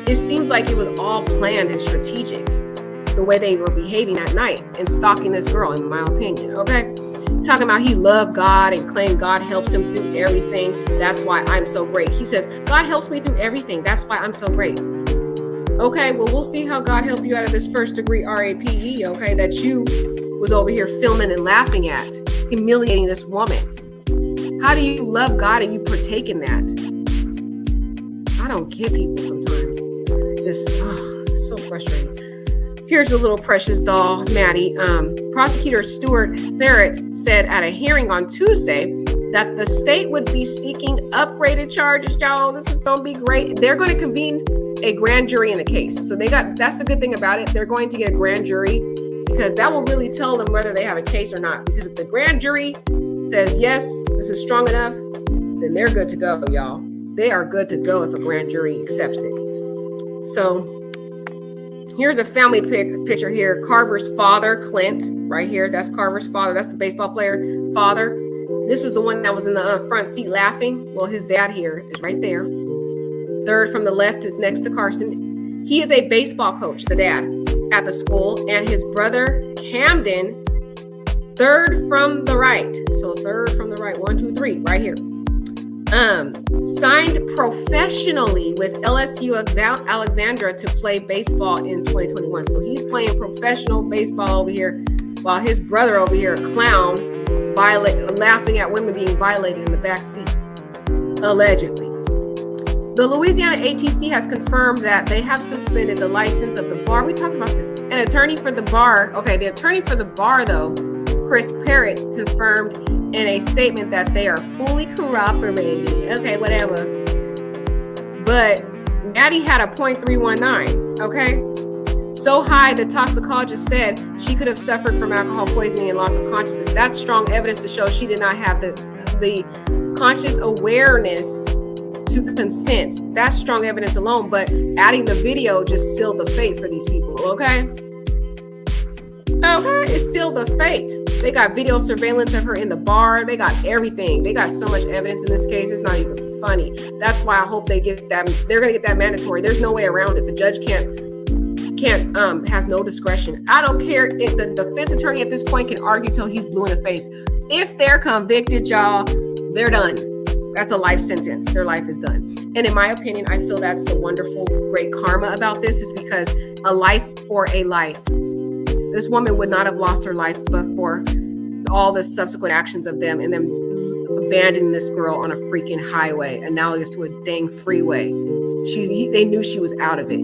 It seems like it was all planned and strategic, the way they were behaving that night and stalking this girl, in my opinion, okay? Talking about he loved God and claimed God helps him through everything. That's why I'm so great. He says, God helps me through everything. That's why I'm so great. Okay, well, we'll see how God helped you out of this first degree RAPE, okay, that you was over here filming and laughing at, humiliating this woman. How do you love God and you partake in that? I don't get people sometimes. It's so frustrating. Here's a little precious doll, Maddie. Prosecutor Stuart Therrett said at a hearing on Tuesday that the state would be seeking upgraded charges. Y'all, this is going to be great. They're going to convene a grand jury in the case. So that's the good thing about it. They're going to get a grand jury, because that will really tell them whether they have a case or not. Because if the grand jury says, yes, this is strong enough, then they're good to go, y'all. They are good to go if a grand jury accepts it. So here's a family picture here. Carver's father, Clint, right here. That's Carver's father. That's the baseball player father. This was the one that was in the front seat laughing. Well, his dad here is right there. Third from the left is next to Carson. He is a baseball coach, the dad, at the school. And his brother, Camden, third from the right. So third from the right. 1, 2, 3, right here. Signed professionally with LSU Alexandra to play baseball in 2021. So he's playing professional baseball over here, while his brother over here, a clown, laughing at women being violated in the back seat, allegedly. The Louisiana ATC has confirmed that they have suspended the license of the bar. We talked about this. An attorney for the bar. Okay, the attorney for the bar, though, Chris Parrott, confirmed in a statement that they are fully cooperating. Okay, whatever. But Maddie had a .319, okay? So high, the toxicologist said she could have suffered from alcohol poisoning and loss of consciousness. That's strong evidence to show she did not have the conscious awareness to consent. That's strong evidence alone, but adding the video just sealed the fate for these people, okay? Okay, it sealed the fate. They got video surveillance of her in the bar. They got everything. They got so much evidence in this case. It's not even funny. That's why I hope they get that. They're going to get that mandatory. There's no way around it. The judge has no discretion. I don't care if the defense attorney at this point can argue till he's blue in the face. If they're convicted, y'all, they're done. That's a life sentence. Their life is done. And in my opinion, I feel that's the wonderful, great karma about this, is because a life for a life. This woman would not have lost her life but for all the subsequent actions of them and then abandoning this girl on a freaking highway, analogous to a dang freeway. They knew she was out of it.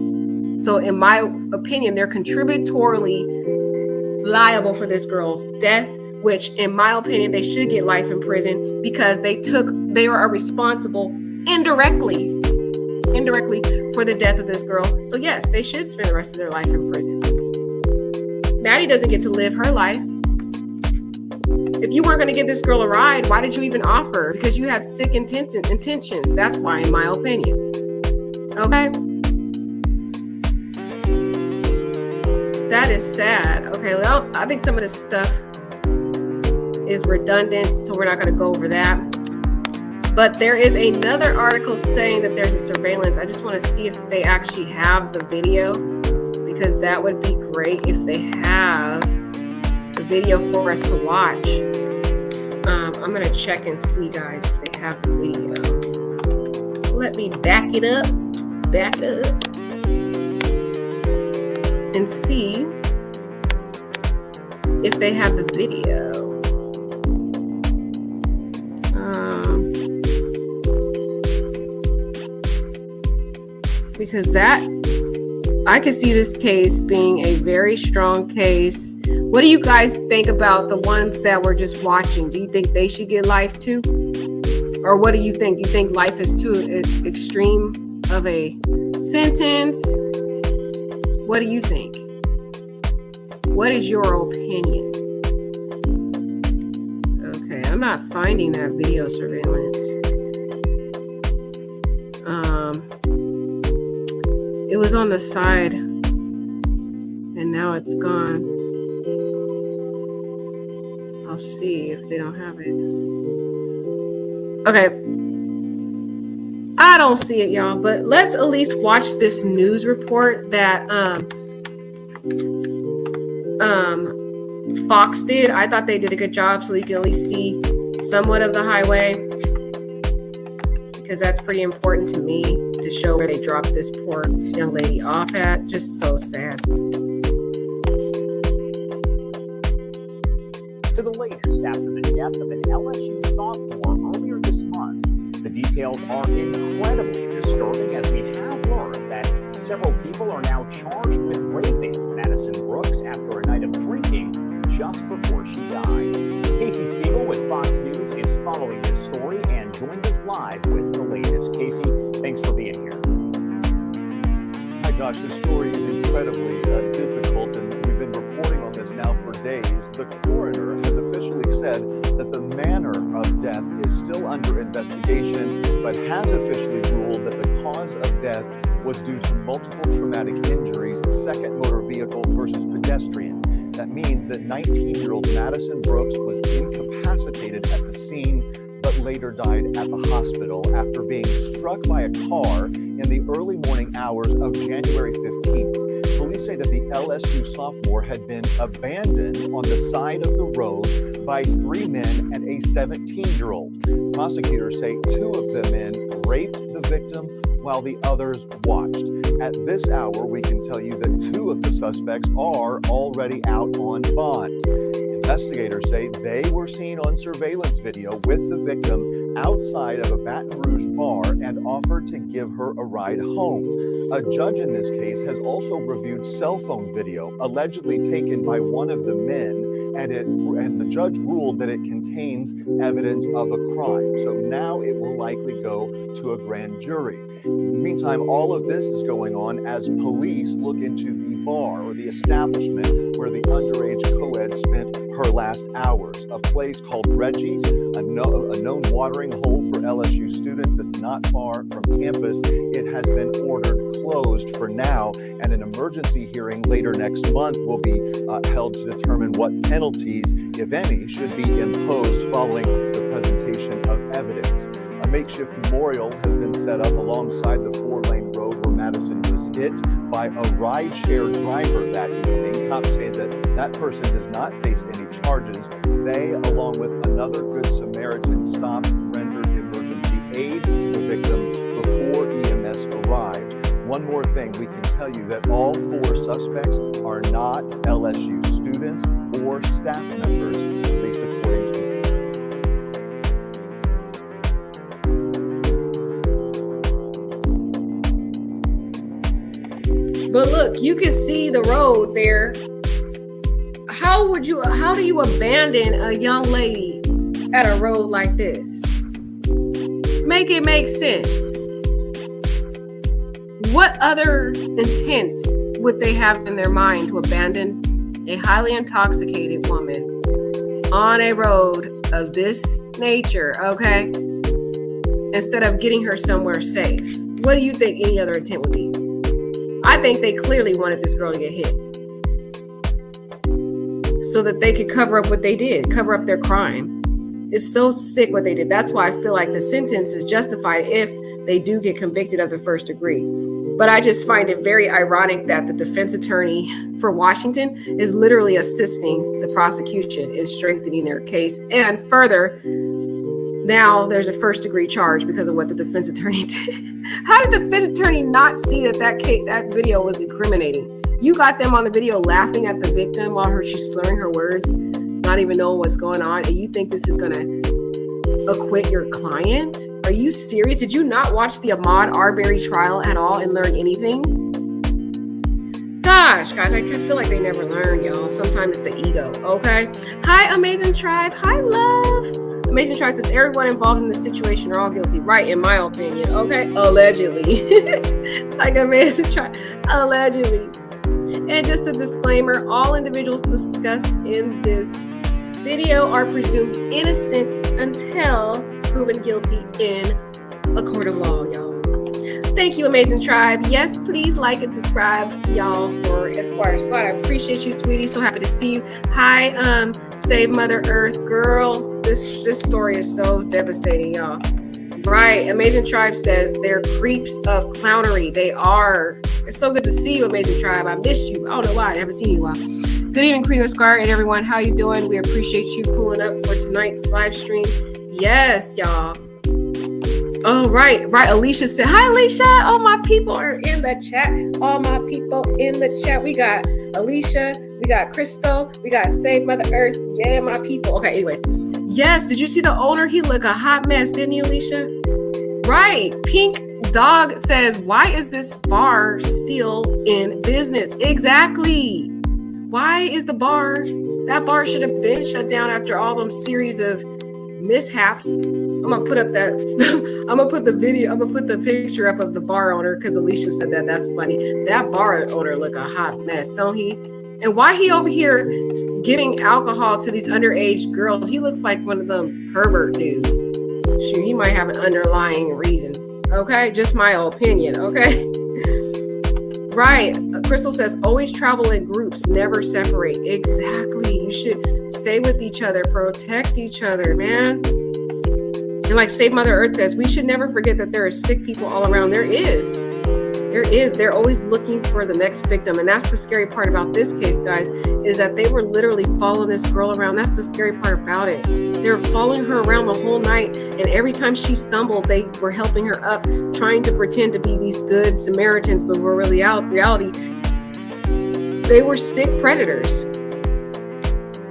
So in my opinion, they're contributorily liable for this girl's death, which in my opinion, they should get life in prison because they are responsible indirectly for the death of this girl. So yes, they should spend the rest of their life in prison. Maddie doesn't get to live her life. If you weren't going to give this girl a ride, why did you even offer? Because you had sick intentions. That's why, in my opinion. Okay? That is sad. Okay, well, I think some of this stuff is redundant, so we're not going to go over that. But there is another article saying that there's a surveillance. I just want to see if they actually have the video, because that would be great if they have the video for us to watch. I'm going to check and see, guys, if they have the video. Let me back it up. and see if they have the video. Because I could see this case being a very strong case. What do you guys think about the ones that were just watching? Do you think they should get life too? Or what do you think? Do you think life is too extreme of a sentence? What do you think? What is your opinion? Okay, I'm not finding that video surveillance. It was on the side and now it's gone. I'll see if they don't have it. Okay. I don't see it, y'all, but let's at least watch this news report that Fox did. I thought they did a good job so you can at least see somewhat of the highway, because that's pretty important to me to show where they dropped this poor young lady off at. Just so sad. To the latest after the death of an LSU sophomore earlier this month. The details are incredibly disturbing, as we have learned that several people are now charged with raping Madison Brooks after a night of drinking just before she died. Casey Siegel with Fox News is following this story and joins us live with the latest. Casey, thanks for being here. My gosh, this story is incredibly difficult, and we've been reporting on this now for days. The coroner has officially said that the manner of death is still under investigation, but has officially ruled that the cause of death was due to multiple traumatic injuries, second motor vehicle versus pedestrian. That means that 19-year-old Madison Brooks was incapacitated at the scene, but later died at the hospital after being struck by a car in the early morning hours of January 15th. Police say that the LSU sophomore had been abandoned on the side of the road by 3 men and a 17-year-old. Prosecutors say 2 of the men raped the victim while the others watched. At this hour, we can tell you that 2 of the suspects are already out on bond. Investigators say they were seen on surveillance video with the victim outside of a Baton Rouge bar and offered to give her a ride home. A judge in this case has also reviewed cell phone video allegedly taken by one of the men, and the judge ruled that it contains evidence of a crime. So now it will likely go to a grand jury. Meantime, all of this is going on as police look into the bar or the establishment where the underage co-ed spent her last hours. A place called Reggie's, a known watering hole for LSU students that's not far from campus. It has been ordered closed for now, and an emergency hearing later next month will be held to determine what penalties, if any, should be imposed following the presentation of evidence. A makeshift memorial has been set up alongside the 4-lane road where Madison was hit by a rideshare driver that evening. Cops say that person does not face any charges. They, along with another Good Samaritan, stopped and rendered emergency aid to the victim before EMS arrived. One more thing, we can tell you that all 4 suspects are not LSU students or staff members, at least according to. But look, you can see the road there. How do you abandon a young lady at a road like this? Make it make sense. What other intent would they have in their mind to abandon a highly intoxicated woman on a road of this nature, okay? Instead of getting her somewhere safe. What do you think any other intent would be? I think they clearly wanted this girl to get hit so that they could cover up what they did, cover up their crime. It's so sick what they did. That's why I feel like the sentence is justified if they do get convicted of the first degree. But I just find it very ironic that the defense attorney for Washington is literally assisting the prosecution in strengthening their case. And further, now there's a first degree charge because of what the defense attorney did. How did the defense attorney not see that video was incriminating? You got them on the video laughing at the victim while she's slurring her words, not even knowing what's going on, and you think this is gonna acquit your client? Are you serious? Did you not watch the Ahmaud Arbery trial at all and learn anything? Gosh, guys, I feel like they never learn, y'all. Sometimes it's the ego, okay? Hi, Amazing Tribe. Hi, love. Amazing Tribe says everyone involved in the situation are all guilty. Right, in my opinion, okay? Allegedly. Like Amazing Tribe, allegedly. And just a disclaimer, all individuals discussed in this video are presumed innocent until proven guilty in a court of law, y'all. Thank you, Amazing Tribe. Yes, please like and subscribe, y'all, for Esquire Squad. I appreciate you, sweetie. So happy to see you. Hi, Save Mother Earth. Girl, this story is so devastating, y'all. Right. Amazing Tribe says they're creeps of clownery. They are. It's so good to see you, Amazing Tribe. I missed you. I don't know why. I haven't seen you in a while. Good evening, Queen of Esquire and everyone. How you doing? We appreciate you pulling up for tonight's live stream. Yes, y'all. Oh, right. Alicia said, hi, Alicia. All my people are in the chat. All my people in the chat. We got Alicia. We got Crystal. We got Save Mother Earth. Yeah, my people. Okay, anyways. Yes, did you see the owner? He looked a hot mess, didn't you, Alicia? Right. Pink Dog says, why is this bar still in business? Exactly. Why is that bar should have been shut down after all them series of mishaps. I'm gonna put up that I'm gonna put the picture up of the bar owner because Alicia said that's funny. That bar owner look a hot mess, don't he? And why he over here giving alcohol to these underage girls? He looks like one of them pervert dudes. Shoot, he might have an underlying reason. Okay, just my opinion. Okay. Right. Crystal says, always travel in groups, never separate. Exactly. You should stay with each other, protect each other, man. And like Save Mother Earth says, we should never forget that there are sick people all around. There is. They're always looking for the next victim. And that's the scary part about this case, guys, is that they were literally following this girl around. That's the scary part about it. They were following her around the whole night. And every time she stumbled, they were helping her up, trying to pretend to be these good Samaritans, but were really reality. They were sick predators.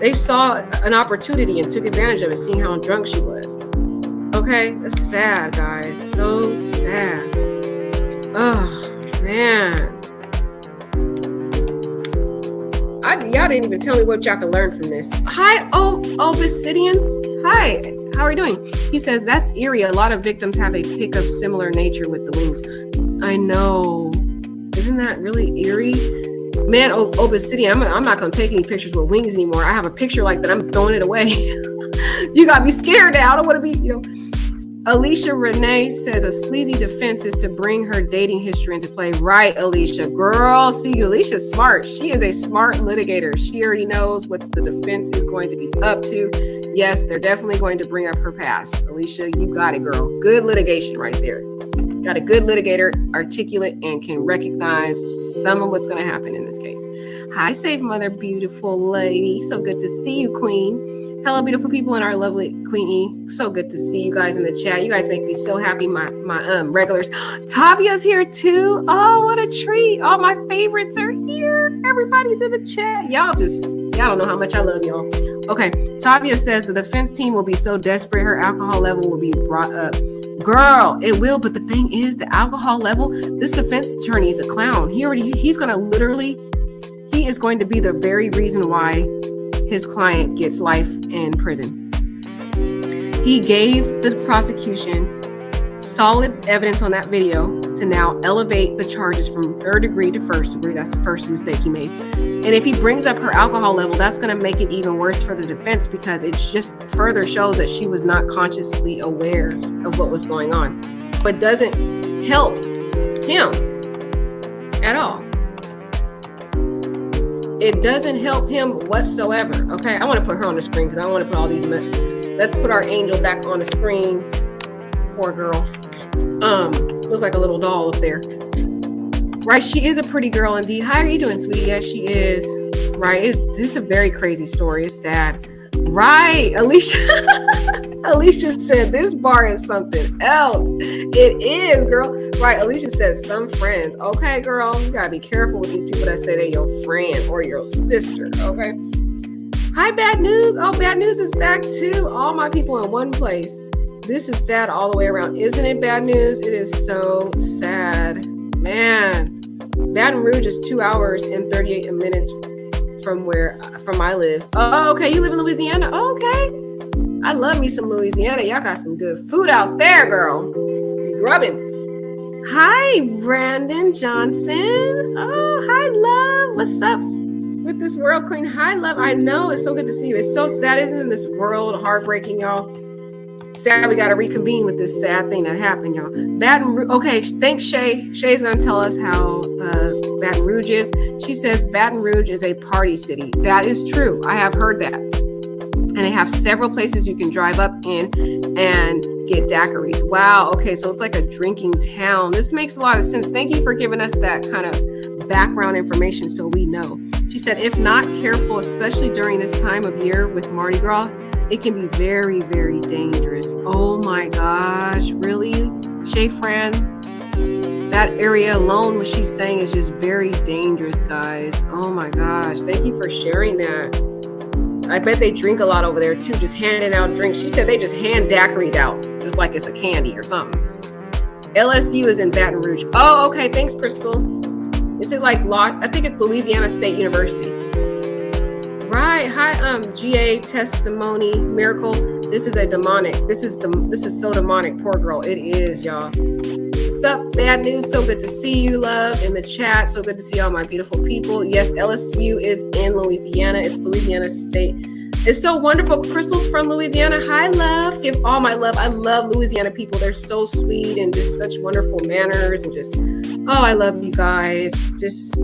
They saw an opportunity and took advantage of it, seeing how drunk she was. Okay, that's sad, guys. So sad. Oh, man. Y'all didn't even tell me what y'all can learn from this. Hi, Obsidian. Hi, how are you doing? He says, that's eerie. A lot of victims have a pick of similar nature with the wings. I know. Isn't that really eerie? Man, Obsidian, I'm not going to take any pictures with wings anymore. I have a picture like that. I'm throwing it away. You got me scared now. I don't want to be, Alicia Renee says a sleazy defense is to bring her dating history into play. Right, Alicia. Girl, see, Alicia's smart. She is a smart litigator. She already knows what the defense is going to be up to. Yes, they're definitely going to bring up her past. Alicia, you got it, girl. Good litigation right there. Got a good litigator, articulate, and can recognize some of what's going to happen in this case. Hi, Save Mother, beautiful lady. So good to see you, Queen. Hello, beautiful people in our lovely Queen E. So good to see you guys in the chat. You guys make me so happy. My regulars. Tavia's here too. Oh, what a treat. All my favorites are here. Everybody's in the chat. Y'all don't know how much I love y'all. Okay. Tavia says the defense team will be so desperate her alcohol level will be brought up. Girl, it will. But the thing is, the alcohol level, this defense attorney is a clown. He is going to be the very reason why his client gets life in prison. He gave the prosecution solid evidence on that video to now elevate the charges from third degree to first degree. That's the first mistake he made. And if he brings up her alcohol level, that's going to make it even worse for the defense because it just further shows that she was not consciously aware of what was going on. But doesn't help him at all. It doesn't help him whatsoever. Okay, I want to put her on the screen because I want to put all these. Let's put our angel back on the screen. Poor girl. Looks like a little doll up there. Right, she is a pretty girl indeed. How are you doing, sweetie? Yes, she is. Right, this is a very crazy story. It's sad. Right, Alicia. Alicia said this bar is something else. It is, girl. Right, Alicia says some friends. Okay, girl, you gotta be careful with these people that say they're your friend or your sister. Okay. Hi, Bad News. Oh, Bad News is back too. All my people in one place. This is sad all the way around. Isn't it, Bad News? It is so sad. Man, Baton Rouge is 2 hours and 38 minutes from I live. Oh, okay. You live in Louisiana? Oh, okay. I love me some Louisiana. Y'all got some good food out there, girl. Be grubbing. Hi, Brandon Johnson. Oh, hi, love. What's up with this world queen? Hi, love. I know. It's so good to see you. It's so sad, isn't it? This world heartbreaking, y'all. Sad we got to reconvene with this sad thing that happened, y'all. Baton Rouge. Okay, thanks, Shay. Shay's going to tell us how Baton Rouge is. She says Baton Rouge is a party city. That is true. I have heard that. And they have several places you can drive up in and get daiquiris. Wow. Okay, so it's like a drinking town. This makes a lot of sense. Thank you for giving us that kind of background information so we know. She said, if not careful, especially during this time of year with Mardi Gras, it can be very, very dangerous. Oh my gosh, really? Shay Fran, that area alone, what she's saying is just very dangerous, guys. Oh my gosh, thank you for sharing that. I bet they drink a lot over there too, just handing out drinks. She said they just hand daiquiris out, just like it's a candy or something. LSU is in Baton Rouge. Oh, okay, thanks, Crystal. Is it like I think it's Louisiana State University. Right. Hi, GA testimony miracle. This is a demonic. This is so demonic. Poor girl. It is, y'all. What's up, Bad News? So good to see you, love, in the chat. So good to see all my beautiful people. Yes, LSU is in Louisiana. It's Louisiana State. It's so wonderful. Crystal's from Louisiana. Hi, love. Give all my love. I love Louisiana people. They're so sweet and just such wonderful manners and just, oh, I love you guys. Just,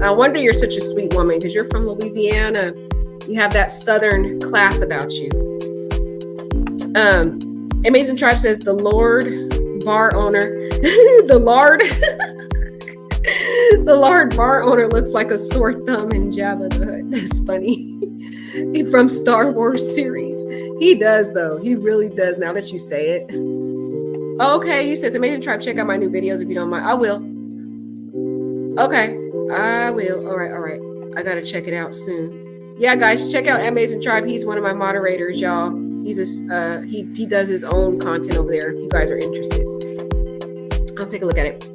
I wonder you're such a sweet woman because you're from Louisiana. You have that Southern class about you. Amazing Tribe says the Lord bar owner, the Lord bar owner looks like a sore thumb in Jabba the Hutt. That's funny. From Star Wars series. He does though. He really does now that you say it. Okay, you said Amazing Tribe. Check out my new videos if you don't mind. I will. Okay, I will. All right. I gotta check it out soon. Yeah, guys, check out Amazing Tribe. He's one of my moderators, y'all. He's he does his own content over there. If you guys are interested, I'll take a look at it.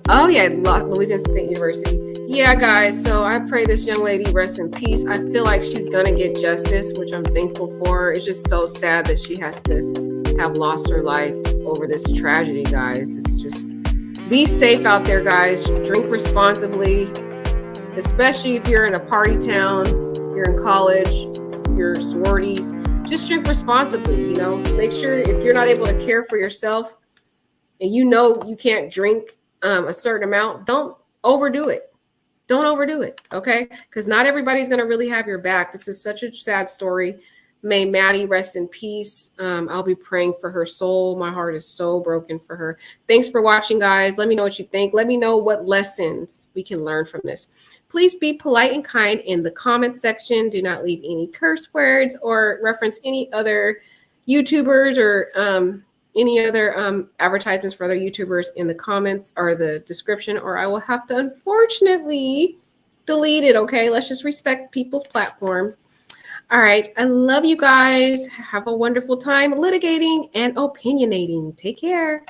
Oh yeah, Louisiana State University. Yeah, guys. So I pray this young lady rests in peace. I feel like she's gonna get justice, which I'm thankful for. It's just so sad that she has to have lost her life over this tragedy, guys. It's just, be safe out there, guys. Drink responsibly, especially if you're in a party town, you're in college, you're sororities. Just drink responsibly, you know. Make sure if you're not able to care for yourself and you know you can't drink a certain amount, don't overdo it. Don't overdo it, okay? Because not everybody's going to really have your back. This is such a sad story. May Maddie rest in peace. I'll be praying for her soul. My heart is so broken for her. Thanks for watching, guys. Let me know what you think. Let me know what lessons we can learn from this. Please be polite and kind in the comment section. Do not leave any curse words or reference any other YouTubers or any other advertisements for other YouTubers in the comments or the description, or I will have to unfortunately delete it, okay? Let's just respect people's platforms. All right. I love you guys. Have a wonderful time litigating and opinionating. Take care.